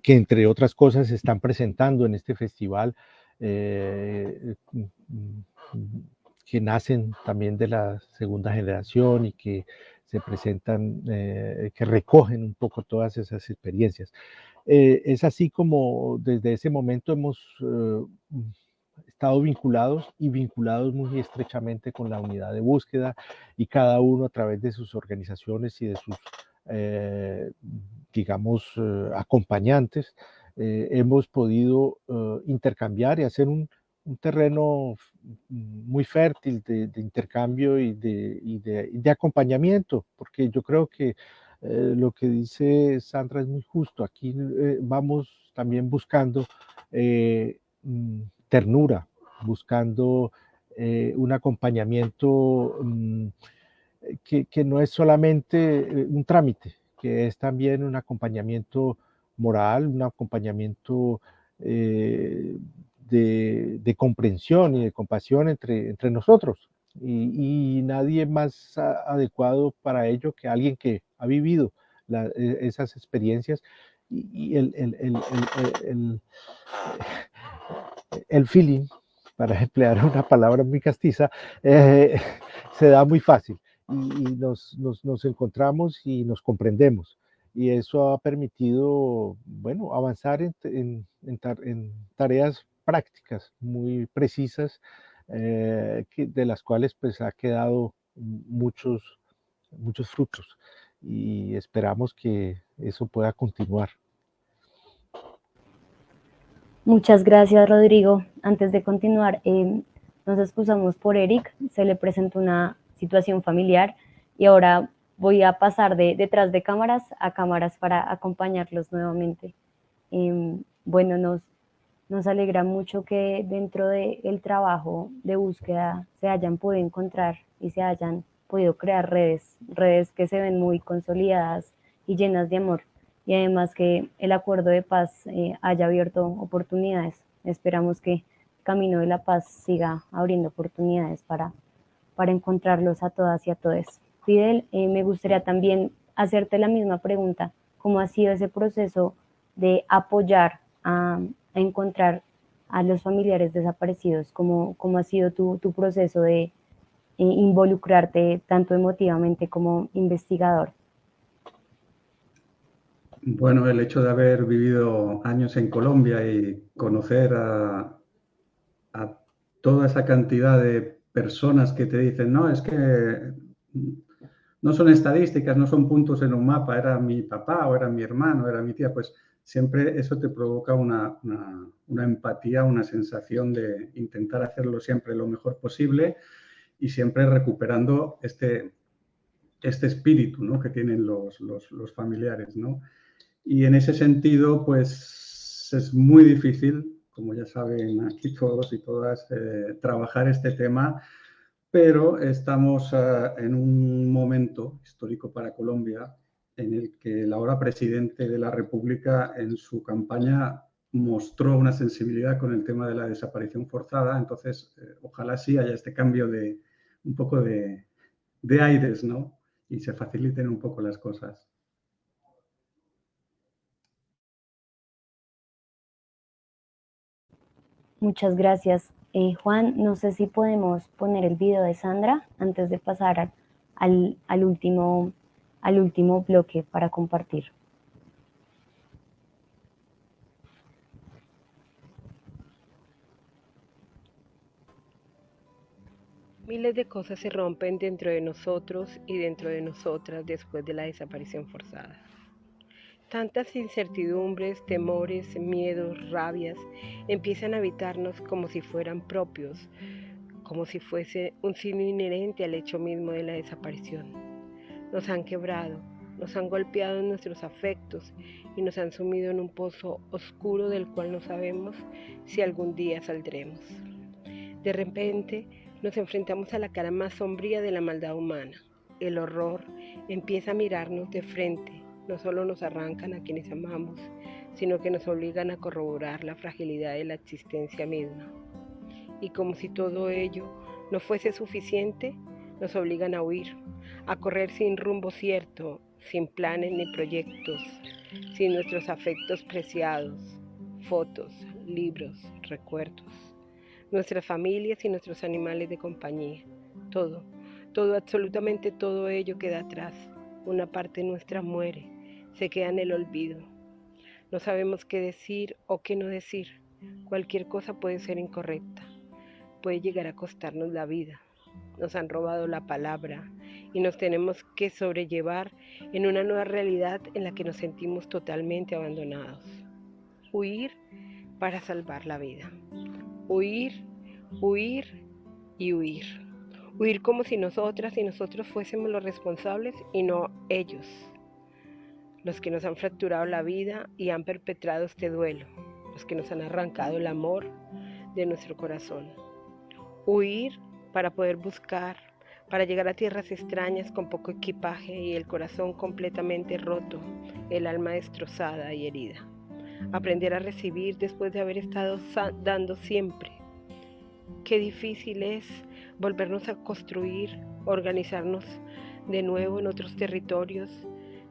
entre otras cosas se están presentando en este festival, que nacen también de la segunda generación y que se presentan, que recogen un poco todas esas experiencias. Es así como desde ese momento hemos estado vinculados muy estrechamente con la unidad de búsqueda, y cada uno a través de sus organizaciones y de sus, digamos, acompañantes, hemos podido intercambiar y hacer un terreno muy fértil de intercambio y de acompañamiento, porque yo creo que lo que dice Sandra es muy justo. Aquí vamos también buscando ternura, buscando un acompañamiento que no es solamente un trámite, que es también un acompañamiento moral, un acompañamiento de comprensión y de compasión entre nosotros. y nadie más adecuado para ello que alguien que ha vivido esas experiencias y el feeling, para emplear una palabra muy castiza, se da muy fácil y nos encontramos y nos comprendemos. Y eso ha permitido, bueno, avanzar en tareas prácticas muy precisas, de las cuales pues ha quedado muchos frutos y esperamos que eso pueda continuar. Muchas gracias, Rodrigo. Antes de continuar, nos excusamos por Eric, se le presentó una situación familiar y ahora voy a pasar de detrás de cámaras a cámaras para acompañarlos nuevamente. Bueno, nos alegra mucho que dentro del trabajo de búsqueda se hayan podido encontrar y se hayan podido crear redes que se ven muy consolidadas y llenas de amor. Y además que el acuerdo de paz haya abierto oportunidades. Esperamos que el camino de la paz siga abriendo oportunidades para encontrarlos a todas y a todos. Fidel, me gustaría también hacerte la misma pregunta. ¿Cómo ha sido ese proceso de apoyar a encontrar a los familiares desaparecidos? ¿Cómo ha sido tu proceso de involucrarte tanto emotivamente como investigador? Bueno, el hecho de haber vivido años en Colombia y conocer a toda esa cantidad de personas que te dicen, no, es que no son estadísticas, no son puntos en un mapa, era mi papá o era mi hermano, era mi tía, pues siempre eso te provoca una empatía, una sensación de intentar hacerlo siempre lo mejor posible y siempre recuperando este espíritu, ¿no?, que tienen los familiares, ¿no? Y en ese sentido, pues es muy difícil, como ya saben aquí todos y todas, trabajar este tema, pero estamos en un momento histórico para Colombia en el que el ahora presidente de la República en su campaña mostró una sensibilidad con el tema de la desaparición forzada. Entonces, ojalá sí haya este cambio de un poco de aires, ¿no?, y se faciliten un poco las cosas. Muchas gracias. Juan, no sé si podemos poner el video de Sandra antes de pasar al último bloque para compartir. Miles de cosas se rompen dentro de nosotros y dentro de nosotras después de la desaparición forzada. Tantas incertidumbres, temores, miedos, rabias empiezan a habitarnos como si fueran propios, como si fuese un signo inherente al hecho mismo de la desaparición. Nos han quebrado, nos han golpeado en nuestros afectos y nos han sumido en un pozo oscuro del cual no sabemos si algún día saldremos. De repente nos enfrentamos a la cara más sombría de la maldad humana. El horror empieza a mirarnos de frente. No solo nos arrancan a quienes amamos, sino que nos obligan a corroborar la fragilidad de la existencia misma. Y como si todo ello no fuese suficiente, nos obligan a huir, a correr sin rumbo cierto, sin planes ni proyectos, sin nuestros afectos preciados, fotos, libros, recuerdos, nuestras familias y nuestros animales de compañía. Todo, absolutamente todo ello queda atrás. Una parte nuestra muere, se queda en el olvido. No sabemos qué decir o qué no decir. Cualquier cosa puede ser incorrecta. Puede llegar a costarnos la vida. Nos han robado la palabra y nos tenemos que sobrellevar en una nueva realidad en la que nos sentimos totalmente abandonados. Huir para salvar la vida. Huir, huir y huir. Huir como si nosotras y nosotros fuésemos los responsables y no ellos, los que nos han fracturado la vida y han perpetrado este duelo, los que nos han arrancado el amor de nuestro corazón. Huir para poder buscar, para llegar a tierras extrañas con poco equipaje y el corazón completamente roto, el alma destrozada y herida. Aprender a recibir después de haber estado dando siempre. Qué difícil es volvernos a construir, organizarnos de nuevo en otros territorios,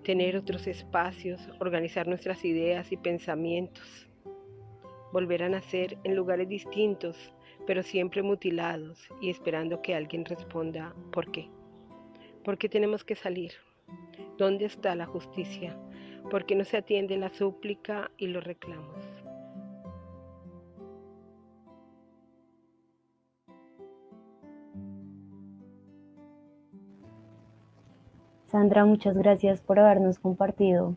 tener otros espacios, organizar nuestras ideas y pensamientos, volver a nacer en lugares distintos, pero siempre mutilados y esperando que alguien responda ¿por qué? ¿Por qué tenemos que salir? ¿Dónde está la justicia? ¿Por qué no se atiende la súplica y los reclamos? Sandra, muchas gracias por habernos compartido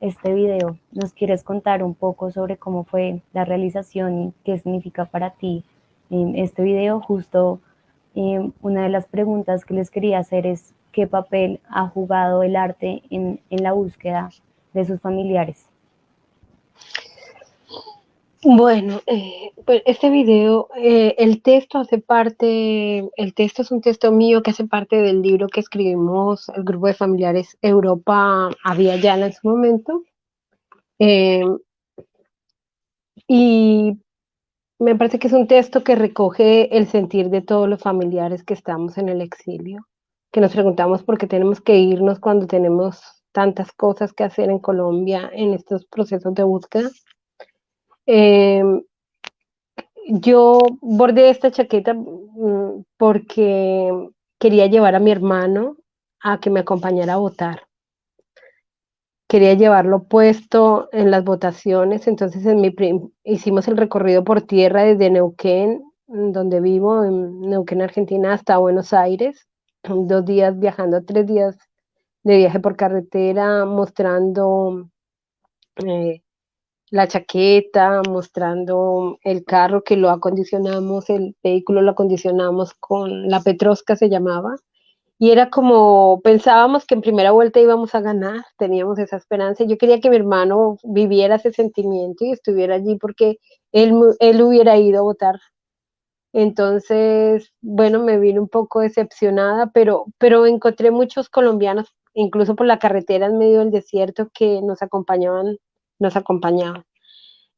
este video. ¿Nos quieres contar un poco sobre cómo fue la realización y qué significa para ti este video? Justo una de las preguntas que les quería hacer es ¿qué papel ha jugado el arte en la búsqueda de sus familiares? Bueno, pues este video, el texto es un texto mío que hace parte del libro que escribimos el grupo de familiares Europa Aviala en su momento. Y me parece que es un texto que recoge el sentir de todos los familiares que estamos en el exilio, que nos preguntamos por qué tenemos que irnos cuando tenemos tantas cosas que hacer en Colombia en estos procesos de búsqueda. Yo bordé esta chaqueta porque quería llevar a mi hermano a que me acompañara a votar. Quería llevarlo puesto en las votaciones, entonces hicimos el recorrido por tierra desde Neuquén, donde vivo, en Neuquén, Argentina, hasta Buenos Aires, 2 días viajando, 3 días de viaje por carretera, mostrando la chaqueta, mostrando el carro que lo acondicionamos, el vehículo lo acondicionamos con la Petrosca se llamaba, y era como, pensábamos que en primera vuelta íbamos a ganar, teníamos esa esperanza, yo quería que mi hermano viviera ese sentimiento y estuviera allí porque él hubiera ido a votar. Entonces, bueno, me vine un poco decepcionada, pero encontré muchos colombianos, incluso por la carretera en medio del desierto, que nos acompañaban.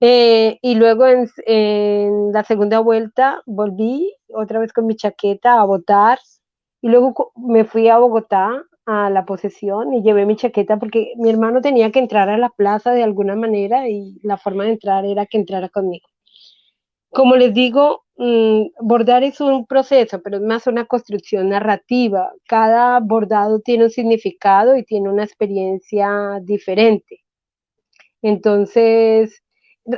Y luego en la segunda vuelta volví otra vez con mi chaqueta a votar y luego me fui a Bogotá a la posesión y llevé mi chaqueta porque mi hermano tenía que entrar a la plaza de alguna manera y la forma de entrar era que entrara conmigo. Como les digo, bordar es un proceso, pero es más una construcción narrativa. Cada bordado tiene un significado y tiene una experiencia diferente. Entonces,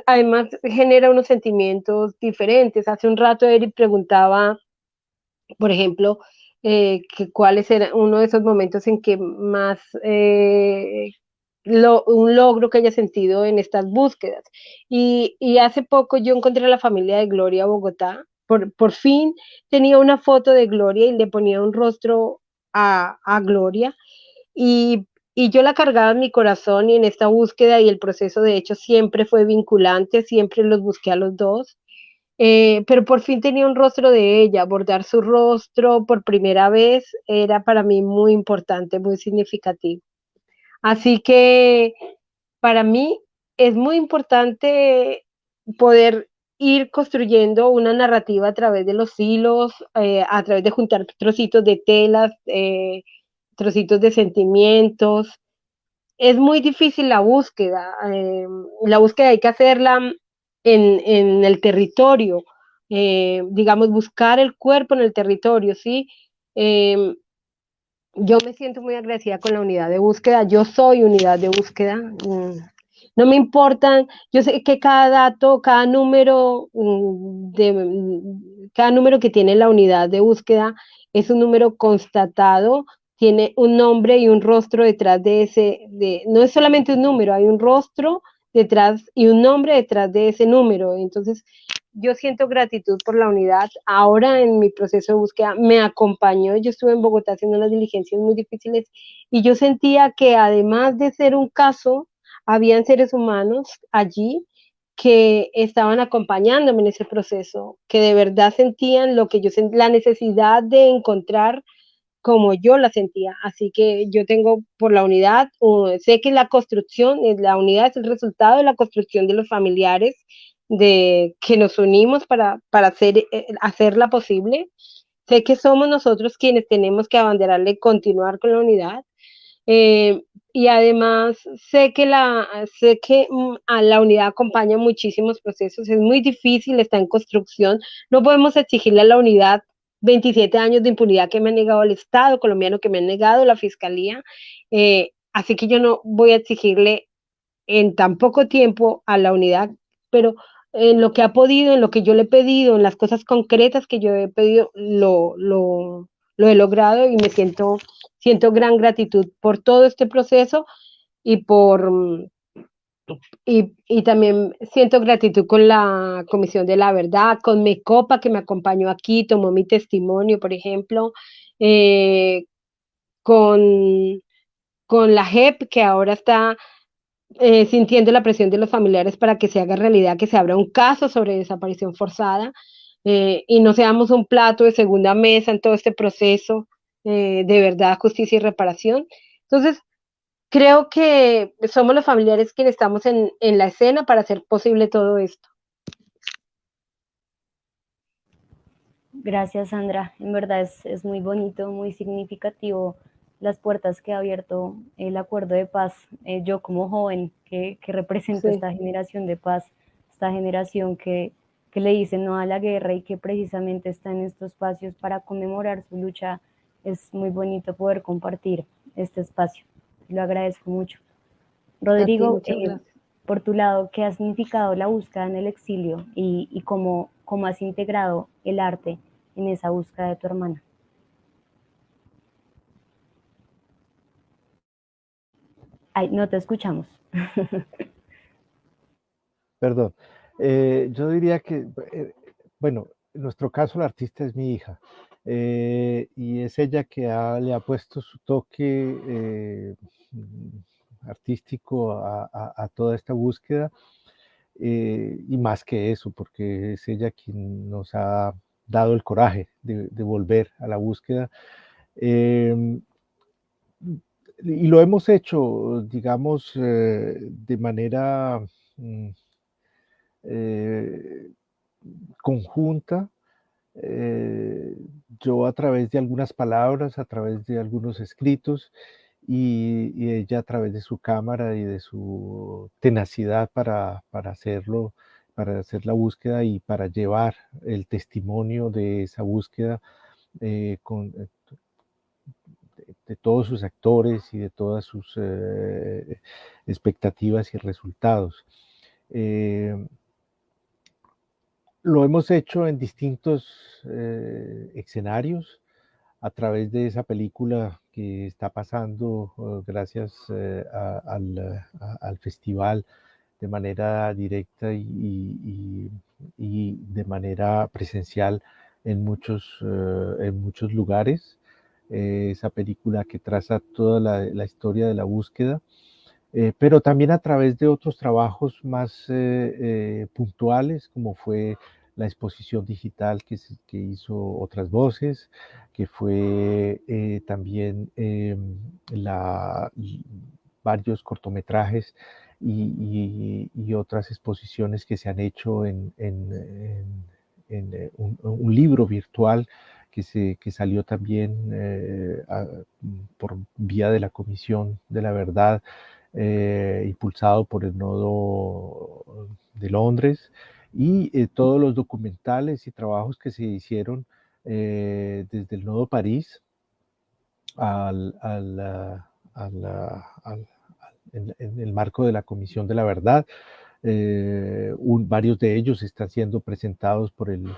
además genera unos sentimientos diferentes. Hace un rato Eric preguntaba, por ejemplo, que cuál era uno de esos momentos en que más un logro que haya sentido en estas búsquedas. Y hace poco yo encontré a la familia de Gloria Bogotá. Por fin tenía una foto de Gloria y le ponía un rostro a Gloria. Y yo la cargaba en mi corazón y en esta búsqueda y el proceso de hecho siempre fue vinculante, siempre los busqué a los dos, pero por fin tenía un rostro de ella, bordar su rostro por primera vez era para mí muy importante, muy significativo. Así que para mí es muy importante poder ir construyendo una narrativa a través de los hilos, a través de juntar trocitos de telas, trocitos de sentimientos. Es muy difícil la búsqueda hay que hacerla en el territorio, digamos, buscar el cuerpo en el territorio, ¿sí? Yo me siento muy agradecida con la unidad de búsqueda, yo soy unidad de búsqueda, no me importan, yo sé que cada dato, cada número que tiene la unidad de búsqueda es un número constatado, tiene un nombre y un rostro detrás no es solamente un número, hay un rostro detrás y un nombre detrás de ese número. Entonces, yo siento gratitud por la unidad. Ahora en mi proceso de búsqueda me acompañó, yo estuve en Bogotá haciendo unas diligencias muy difíciles y yo sentía que además de ser un caso, habían seres humanos allí que estaban acompañándome en ese proceso, que de verdad sentían lo que yo sentía, la necesidad de encontrar como yo la sentía. Así que yo tengo por la unidad, sé que la unidad es el resultado de la construcción de los familiares, de que nos unimos para hacerla posible. sé que somos nosotros quienes tenemos que abanderarle, continuar con la unidad. Y además sé que a la unidad acompaña muchísimos procesos, es muy difícil, está en construcción, no podemos exigirle a la unidad 27 años de impunidad que me ha negado el Estado colombiano, que me ha negado la Fiscalía, así que yo no voy a exigirle en tan poco tiempo a la unidad, pero en lo que ha podido, en lo que yo le he pedido, en las cosas concretas que yo he pedido, lo he logrado y siento gran gratitud por todo este proceso y y también siento gratitud con la Comisión de la Verdad, con MECOPA que me acompañó aquí, tomó mi testimonio, por ejemplo, con, con la JEP que ahora está sintiendo la presión de los familiares para que se haga realidad, que se abra un caso sobre desaparición forzada y no seamos un plato de segunda mesa en todo este proceso de verdad, justicia y reparación. Entonces, creo que somos los familiares quienes estamos en la escena para hacer posible todo esto. Gracias, Sandra. En verdad es muy bonito, muy significativo las puertas que ha abierto el acuerdo de paz. Yo como joven que represento esta generación de paz, esta generación que le dice no a la guerra y que precisamente está en estos espacios para conmemorar su lucha, es muy bonito poder compartir este espacio. Lo agradezco mucho. Rodrigo, por tu lado, ¿qué ha significado la búsqueda en el exilio y cómo has integrado el arte en esa búsqueda de tu hermana? Ay, no te escuchamos. Perdón. Yo diría que, bueno, en nuestro caso la artista es mi hija y es ella que le ha puesto su toque artístico a toda esta búsqueda y más que eso, porque es ella quien nos ha dado el coraje de volver a la búsqueda. Y lo hemos hecho, digamos, de manera conjunta, yo a través de algunas palabras, a través de algunos escritos, y ella a través de su cámara y de su tenacidad para hacerlo, para hacer la búsqueda y para llevar el testimonio de esa búsqueda de todos sus actores y de todas sus expectativas y resultados. Lo hemos hecho en distintos escenarios a través de esa película que está pasando gracias al festival de manera directa y de manera presencial en muchos lugares. Esa película que traza toda la historia de la búsqueda, pero también a través de otros trabajos más puntuales, como fue la exposición digital que hizo Otras Voces, que fue también varios cortometrajes y otras exposiciones que se han hecho en un libro virtual que salió también por vía de la Comisión de la Verdad, impulsado por el Nodo de Londres, y todos los documentales y trabajos que se hicieron desde el Nodo París en el marco de la Comisión de la Verdad. Varios de ellos están siendo presentados por el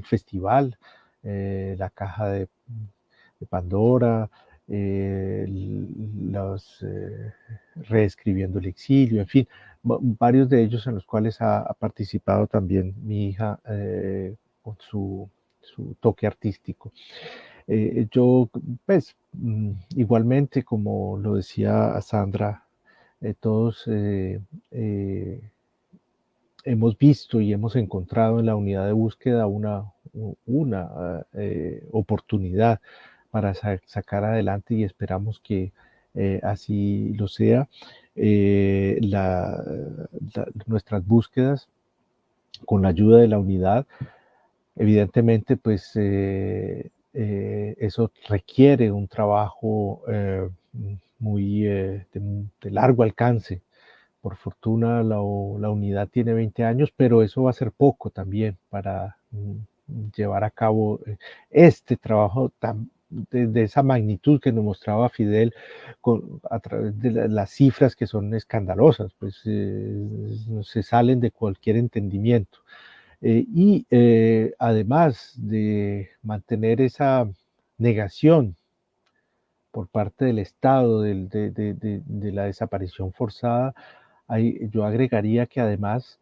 festival, la Caja de Pandora, Reescribiendo el Exilio, en fin, varios de ellos en los cuales ha participado también mi hija con su toque artístico. Yo, pues, igualmente, como lo decía Sandra, todos hemos visto y hemos encontrado en la unidad de búsqueda una oportunidad para sacar adelante, y esperamos que así lo sea, nuestras búsquedas con la ayuda de la unidad Evidentemente, pues eso requiere un trabajo muy de largo alcance. Por fortuna la unidad tiene 20 años, pero eso va a ser poco también para llevar a cabo este trabajo de esa magnitud que nos mostraba Fidel a través de las cifras que son escandalosas, pues se salen de cualquier entendimiento. Y además de mantener esa negación por parte del Estado de la desaparición forzada, yo agregaría que además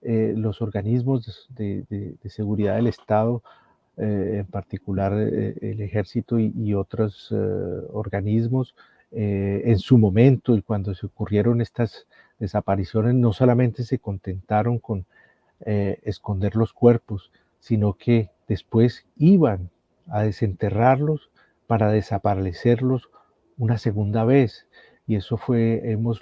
los organismos de seguridad del Estado, en particular el Ejército y otros organismos, en su momento y cuando se ocurrieron estas desapariciones, no solamente se contentaron con esconder los cuerpos, sino que después iban a desenterrarlos para desaparecerlos una segunda vez. Y eso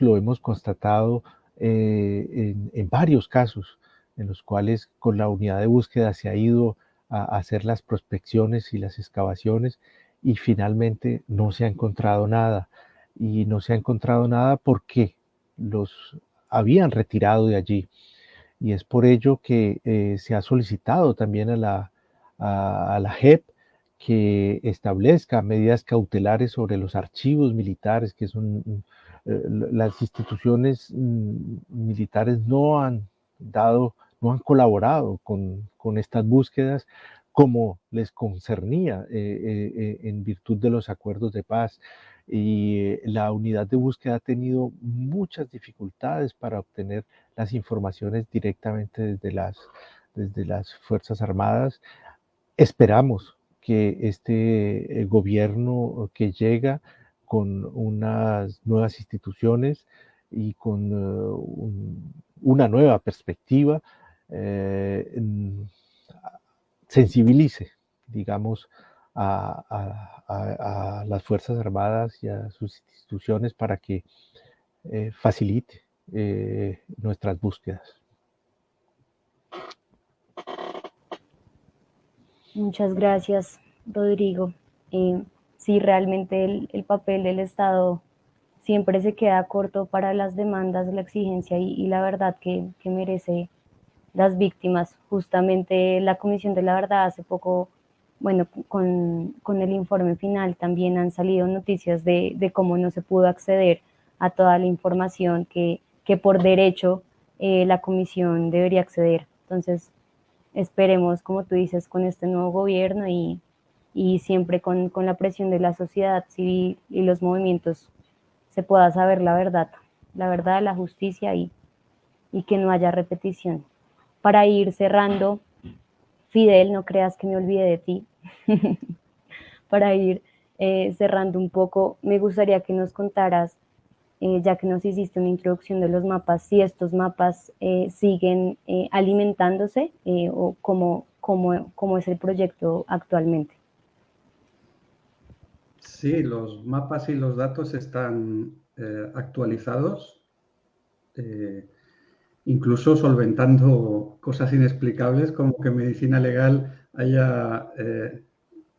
lo hemos constatado en varios casos, en los cuales con la unidad de búsqueda se ha ido a hacer las prospecciones y las excavaciones y finalmente no se ha encontrado nada. Y no se ha encontrado nada porque los habían retirado de allí. Y es por ello que se ha solicitado también a la JEP que establezca medidas cautelares sobre los archivos militares, que son las instituciones militares no han colaborado con estas búsquedas como les concernía en virtud de los acuerdos de paz. Y la unidad de búsqueda ha tenido muchas dificultades para obtener las informaciones directamente desde las Fuerzas Armadas. Esperamos que este gobierno que llega con unas nuevas instituciones y con una nueva perspectiva sensibilice, digamos, a las Fuerzas Armadas y a sus instituciones para que facilite nuestras búsquedas. Muchas gracias, Rodrigo. Sí, realmente el papel del Estado siempre se queda corto para las demandas, la exigencia y la verdad que merece las víctimas. Justamente la Comisión de la Verdad hace poco, bueno, con el informe final también han salido noticias de cómo no se pudo acceder a toda la información que por derecho la Comisión debería acceder. Entonces, esperemos, como tú dices, con este nuevo gobierno y siempre con la presión de la sociedad civil y los movimientos se pueda saber la verdad, la justicia y que no haya repetición. Para ir cerrando, Fidel, no creas que me olvide de ti. Para ir cerrando un poco, me gustaría que nos contaras, ya que nos hiciste una introducción de los mapas, si estos mapas siguen alimentándose o cómo es el proyecto actualmente. Sí, los mapas y los datos están actualizados, incluso solventando cosas inexplicables, como que Medicina Legal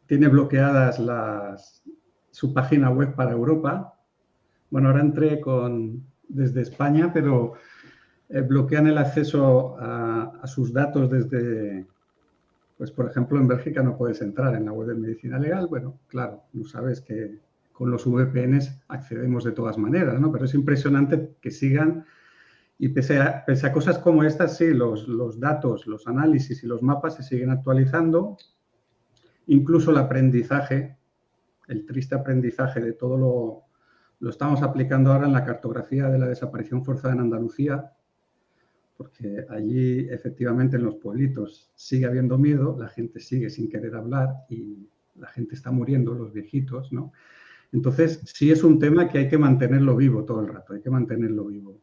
tiene bloqueadas su página web para Europa. Bueno, ahora entré desde España, pero bloquean el acceso a sus datos desde, pues por ejemplo, en Bélgica no puedes entrar en la web de Medicina Legal. Bueno, claro, no sabes que con los VPNs accedemos de todas maneras, ¿no? Pero es impresionante que sigan y pese a cosas como estas, sí, los datos, los análisis y los mapas se siguen actualizando. Incluso el aprendizaje, el triste aprendizaje de todo lo estamos aplicando ahora en la cartografía de la desaparición forzada en Andalucía, porque allí efectivamente en los pueblitos sigue habiendo miedo, la gente sigue sin querer hablar y la gente está muriendo, los viejitos, ¿no? Entonces, sí es un tema que hay que mantenerlo vivo todo el rato, hay que mantenerlo vivo.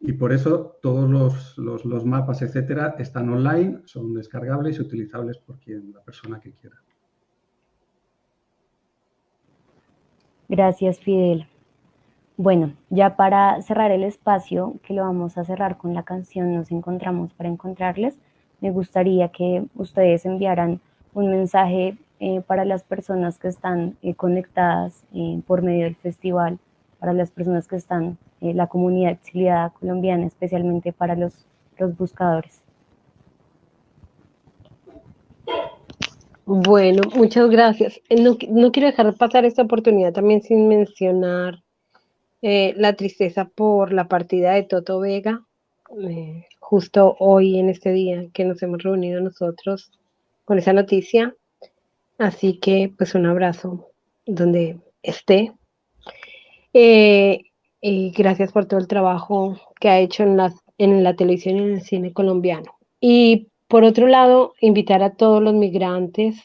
Y por eso todos los mapas, etcétera, están online, son descargables y utilizables por la persona que quiera. Gracias, Fidel. Bueno, ya para cerrar el espacio, que lo vamos a cerrar con la canción Nos Encontramos para Encontrarles, me gustaría que ustedes enviaran un mensaje para las personas que están conectadas por medio del festival, para las personas que están, la comunidad exiliada colombiana, especialmente para los buscadores. Bueno, muchas gracias. No quiero dejar pasar esta oportunidad también sin mencionar la tristeza por la partida de Toto Vega, justo hoy en este día que nos hemos reunido nosotros con esa noticia. Así que pues un abrazo donde esté. Y gracias por todo el trabajo que ha hecho en la televisión y en el cine colombiano. Y por otro lado, invitar a todos los migrantes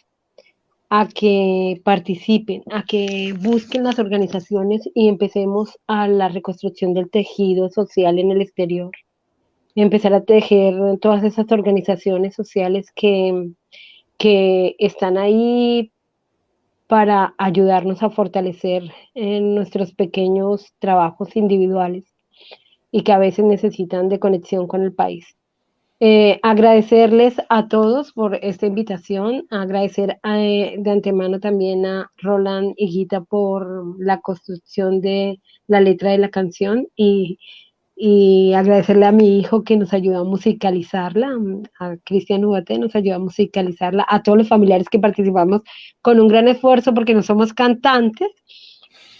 a que participen, a que busquen las organizaciones y empecemos a la reconstrucción del tejido social en el exterior. Empezar a tejer todas esas organizaciones sociales que están ahí para ayudarnos a fortalecer nuestros pequeños trabajos individuales y que a veces necesitan de conexión con el país. Agradecerles a todos por esta invitación, agradecer de antemano también a Roland y Guita por la construcción de la letra de la canción y agradecerle a mi hijo que nos ayudó a musicalizarla, a Cristian Ubate nos ayudó a musicalizarla, a todos los familiares que participamos con un gran esfuerzo porque no somos cantantes,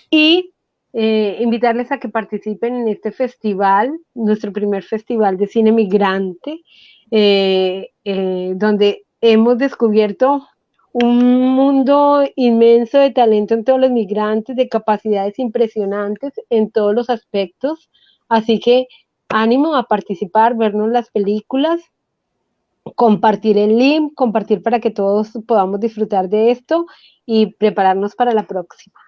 y invitarles a que participen en este festival, nuestro primer festival de cine migrante, donde hemos descubierto un mundo inmenso de talento en todos los migrantes, de capacidades impresionantes en todos los aspectos. Así que ánimo a participar, vernos las películas, compartir el link, compartir para que todos podamos disfrutar de esto y prepararnos para la próxima.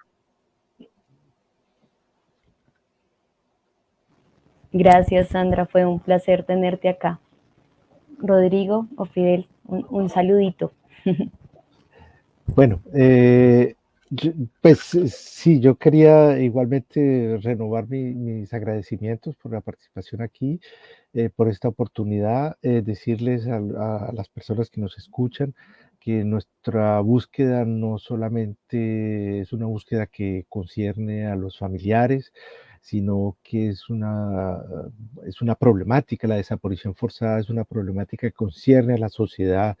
Gracias, Sandra, fue un placer tenerte acá. Rodrigo o Fidel, un saludito. Bueno, pues sí, yo quería igualmente renovar mis agradecimientos por la participación aquí, por esta oportunidad, decirles a las personas que nos escuchan que nuestra búsqueda no solamente es una búsqueda que concierne a los familiares, sino que es una problemática, la desaparición forzada es una problemática que concierne a la sociedad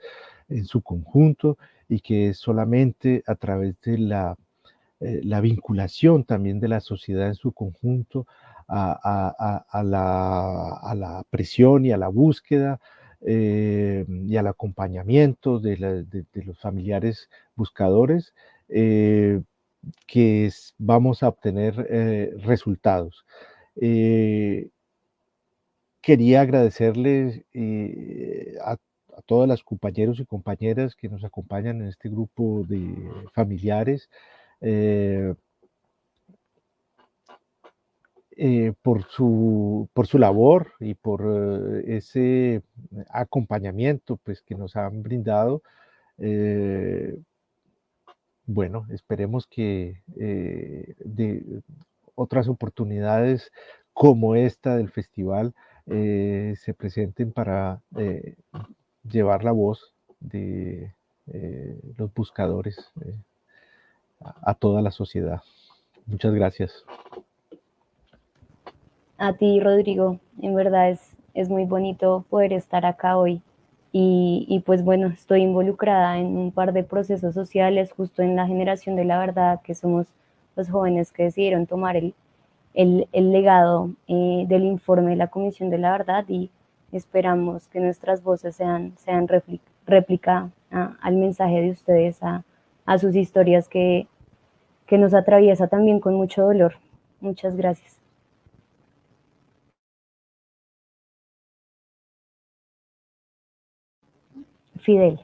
en su conjunto, y que es solamente a través de la vinculación también de la sociedad en su conjunto a la presión y a la búsqueda y al acompañamiento de los familiares buscadores, que vamos a obtener resultados. Quería agradecerles a todas las compañeros y compañeras que nos acompañan en este grupo de familiares, por su labor y por ese acompañamiento pues, que nos han brindado. Bueno, esperemos que de otras oportunidades como esta del festival se presenten para llevar la voz de los buscadores a toda la sociedad. Muchas gracias. A ti, Rodrigo, en verdad es muy bonito poder estar acá hoy. Y pues bueno, estoy involucrada en un par de procesos sociales justo en la generación de la verdad, que somos los jóvenes que decidieron tomar el legado del informe de la Comisión de la Verdad, y esperamos que nuestras voces sean réplica al mensaje de ustedes, a sus historias que nos atraviesa también con mucho dolor. Muchas gracias. Fidel.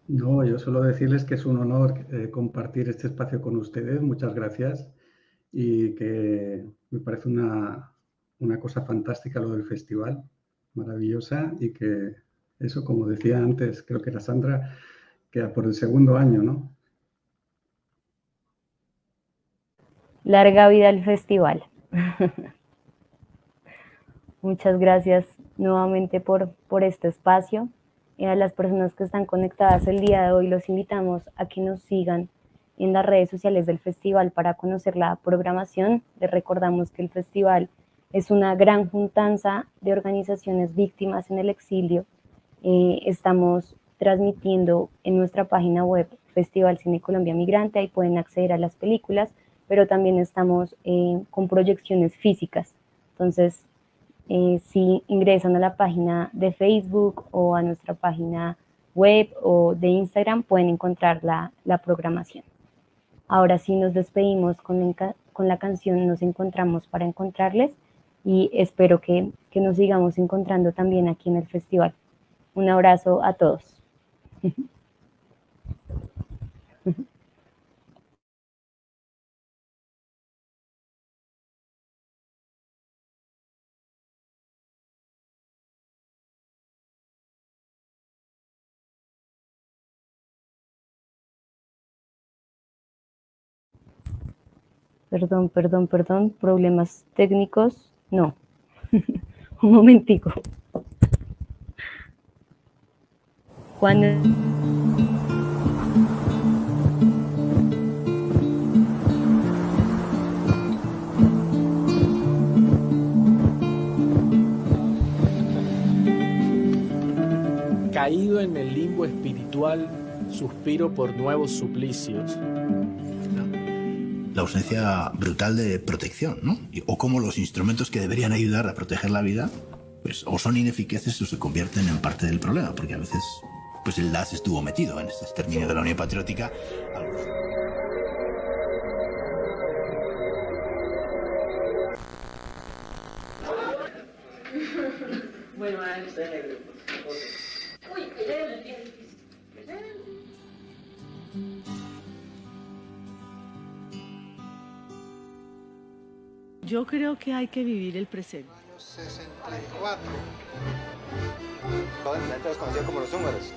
No, yo solo decirles que es un honor compartir este espacio con ustedes. Muchas gracias. Y que me parece una cosa fantástica lo del festival, maravillosa, y que eso, como decía antes, creo que era Sandra, queda por el segundo año, ¿no? Larga vida al festival. Muchas gracias nuevamente por este espacio. A las personas que están conectadas el día de hoy los invitamos a que nos sigan en las redes sociales del festival para conocer la programación. Les recordamos que el festival es una gran juntanza de organizaciones víctimas en el exilio. Estamos transmitiendo en nuestra página web Festival Cine Colombia Migrante, ahí pueden acceder a las películas, pero también estamos con proyecciones físicas. Entonces, si ingresan a la página de Facebook o a nuestra página web o de Instagram, pueden encontrar la programación. Ahora sí nos despedimos con la canción Nos encontramos para encontrarles y espero que nos sigamos encontrando también aquí en el festival. Un abrazo a todos. Perdón, problemas técnicos. No, un momentico. Juan. Caído en el limbo espiritual, suspiro por nuevos suplicios. La ausencia brutal de protección, ¿no? O cómo los instrumentos que deberían ayudar a proteger la vida, pues o son ineficaces o se convierten en parte del problema, porque a veces pues el DAS estuvo metido en este exterminio de la Unión Patriótica. Bueno, Yo creo que hay que vivir el presente. 64. Antes los conocían como los húngaros.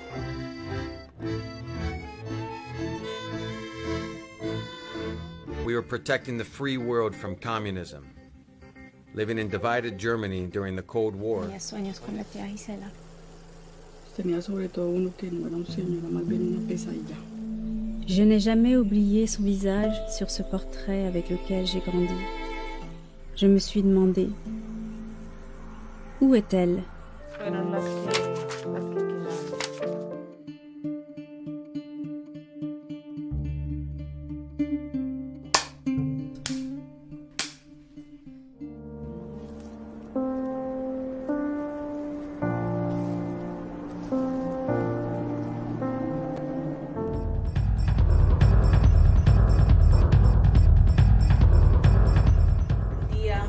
We were protecting the free world from communism, living in divided Germany during the Cold War. Tenía sueños con la tía Gisela. Tenía sobre todo uno que no era un sueño, era más bien una pesadilla. Je n'ai jamais oublié son visage sur ce portrait avec lequel j'ai grandi. Je me suis demandé, où est-elle? fueron las que quedaron.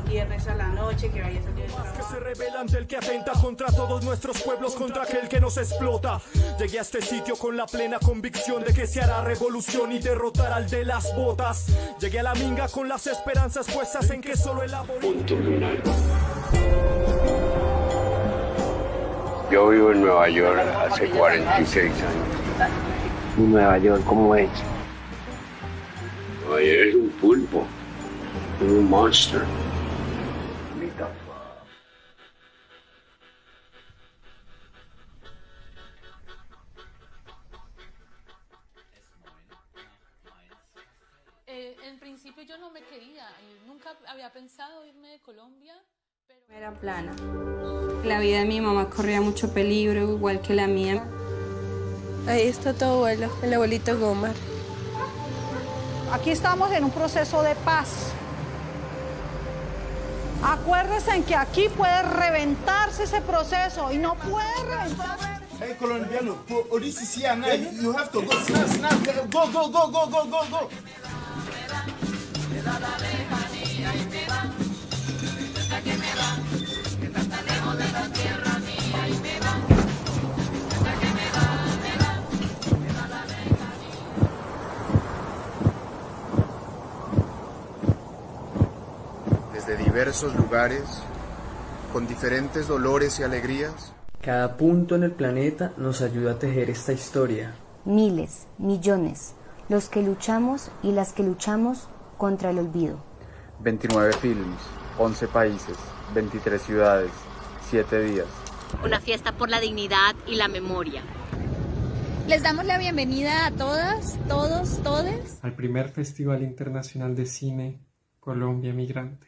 Viernes a la noche, que vaya a salir de trabajo. Que se revela ante el que atenta contra todos nuestros pueblos, contra aquel que nos explota. Llegué a este sitio con la plena convicción de que se hará revolución y derrotar al de las botas. Llegué a la minga con las esperanzas puestas en que solo el Punto lunar. Yo vivo en Nueva York hace 46 años. ¿Y Nueva York cómo es? Nueva York es un pulpo, un monster. En principio yo no me quería, nunca había pensado irme de Colombia. Era plana. La vida de mi mamá corría mucho peligro, igual que la mía. Ahí está tu abuelo, el abuelito Gómez. Aquí estamos en un proceso de paz. Acuérdense en que aquí puede reventarse ese proceso y no puede reventar. Hey, colombiano, you have to go, snap, go. Desde diversos lugares, con diferentes dolores y alegrías. Cada punto en el planeta nos ayuda a tejer esta historia. Miles, millones, los que luchamos y las que luchamos contra el olvido. 29 films, 11 países, 23 ciudades, 7 días. Una fiesta por la dignidad y la memoria. Les damos la bienvenida a todas, todos, todes al primer Festival Internacional de Cine Colombia Migrante.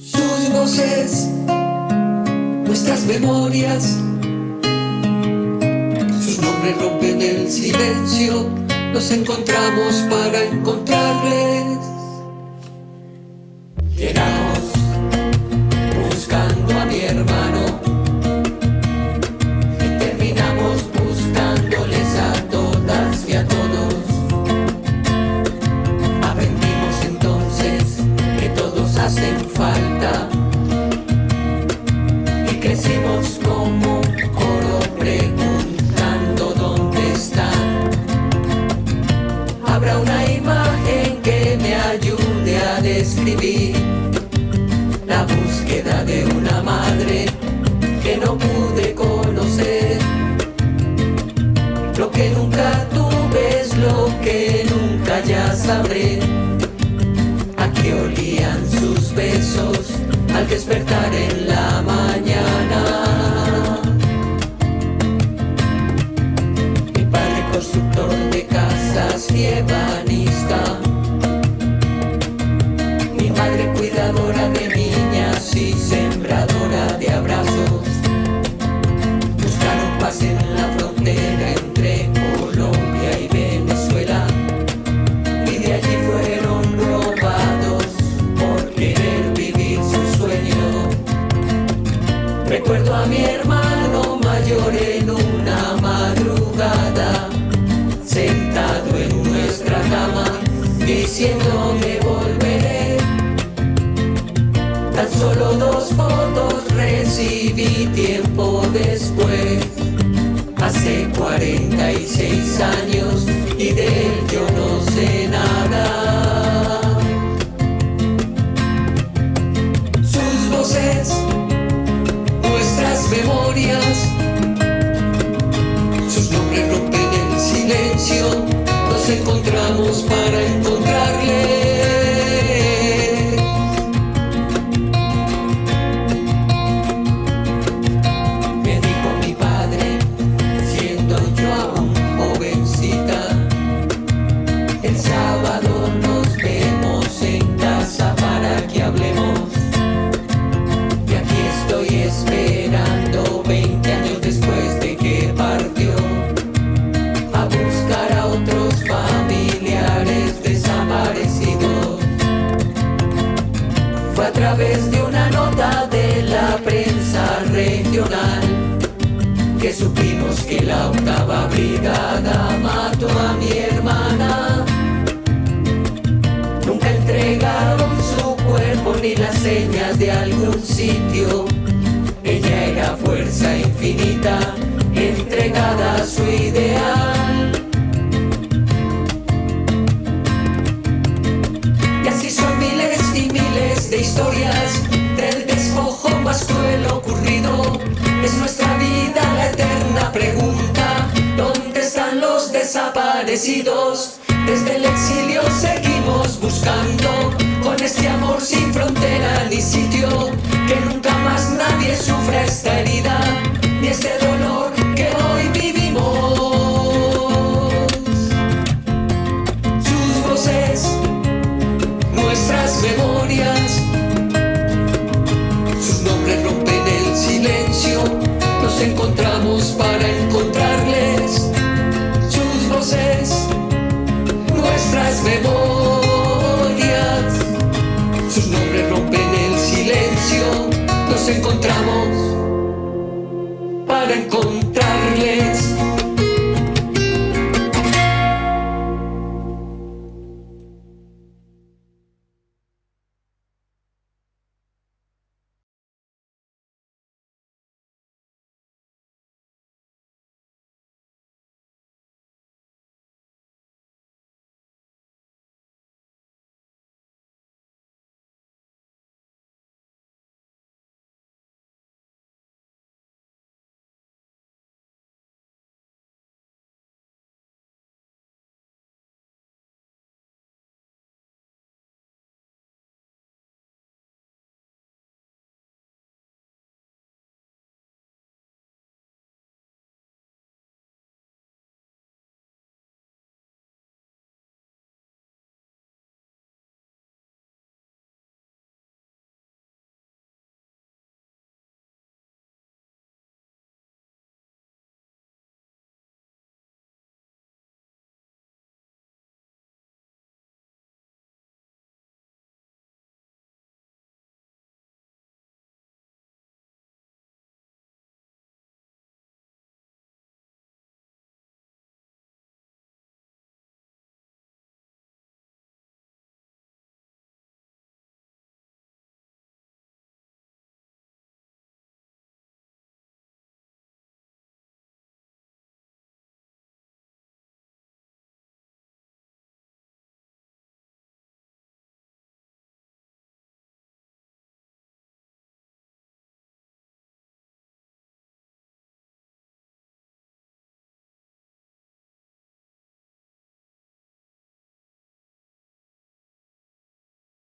Sus voces, nuestras memorias, sus nombres rompen el silencio, nos encontramos para encontrarles. Llegamos buscando a mi hermano y terminamos buscándoles a todas y a todos. Aprendimos entonces que todos hacen falta. Crecimos como un coro preguntando dónde están. Habrá una imagen que me ayude a describir la búsqueda de una madre que no pude conocer. Lo que nunca tuve es lo que nunca ya sabré. A qué olían sus besos al despertar en la mañana. Mi padre constructor de casas y ebanista, mi madre cuidadora de niñas y sembradora de abrazos. Buscaron paz en la frontera entre Colombia y Venezuela y de allí fueron robados por querer vivir su sueño. Recuerdo a mi hermano mayor en una madrugada, sentado en nuestra cama, diciéndome volveré. Tan solo 2 fotos recibí tiempo después, hace 46 años, y de él yo no sé nada. Sus voces, nuestras memorias, sus nombres rompen el silencio, nos encontramos para encontrarles. Me dijo mi padre, siendo yo aún jovencita, el sábado nos vemos en casa para que hablemos. Y aquí estoy esperando 20 años después de que partió, a buscar a otros familiares desaparecidos. Fue a través de una nota de la prensa regional que supimos que la 8ª Brigada mató a mi hermana. Nunca entregaron su cuerpo ni las señas de algún sitio. Ella era fuerza infinita, entregada a su ideal. Y así son miles y miles de historias del despojo más cruel ocurrido. Es nuestra vida la eterna pregunta: ¿dónde están los desaparecidos? Desde el exilio seguimos buscando, con este amor sin frontera ni sitio, que nunca más nadie sufra esta herida, ni este dolor que hoy vivimos. Sus voces, nuestras memorias, sus nombres rompen el silencio, nos encontramos para encontrarles. Sus voces, nuestras memorias, sus nombres rompen el silencio, nos encontramos para encontrar.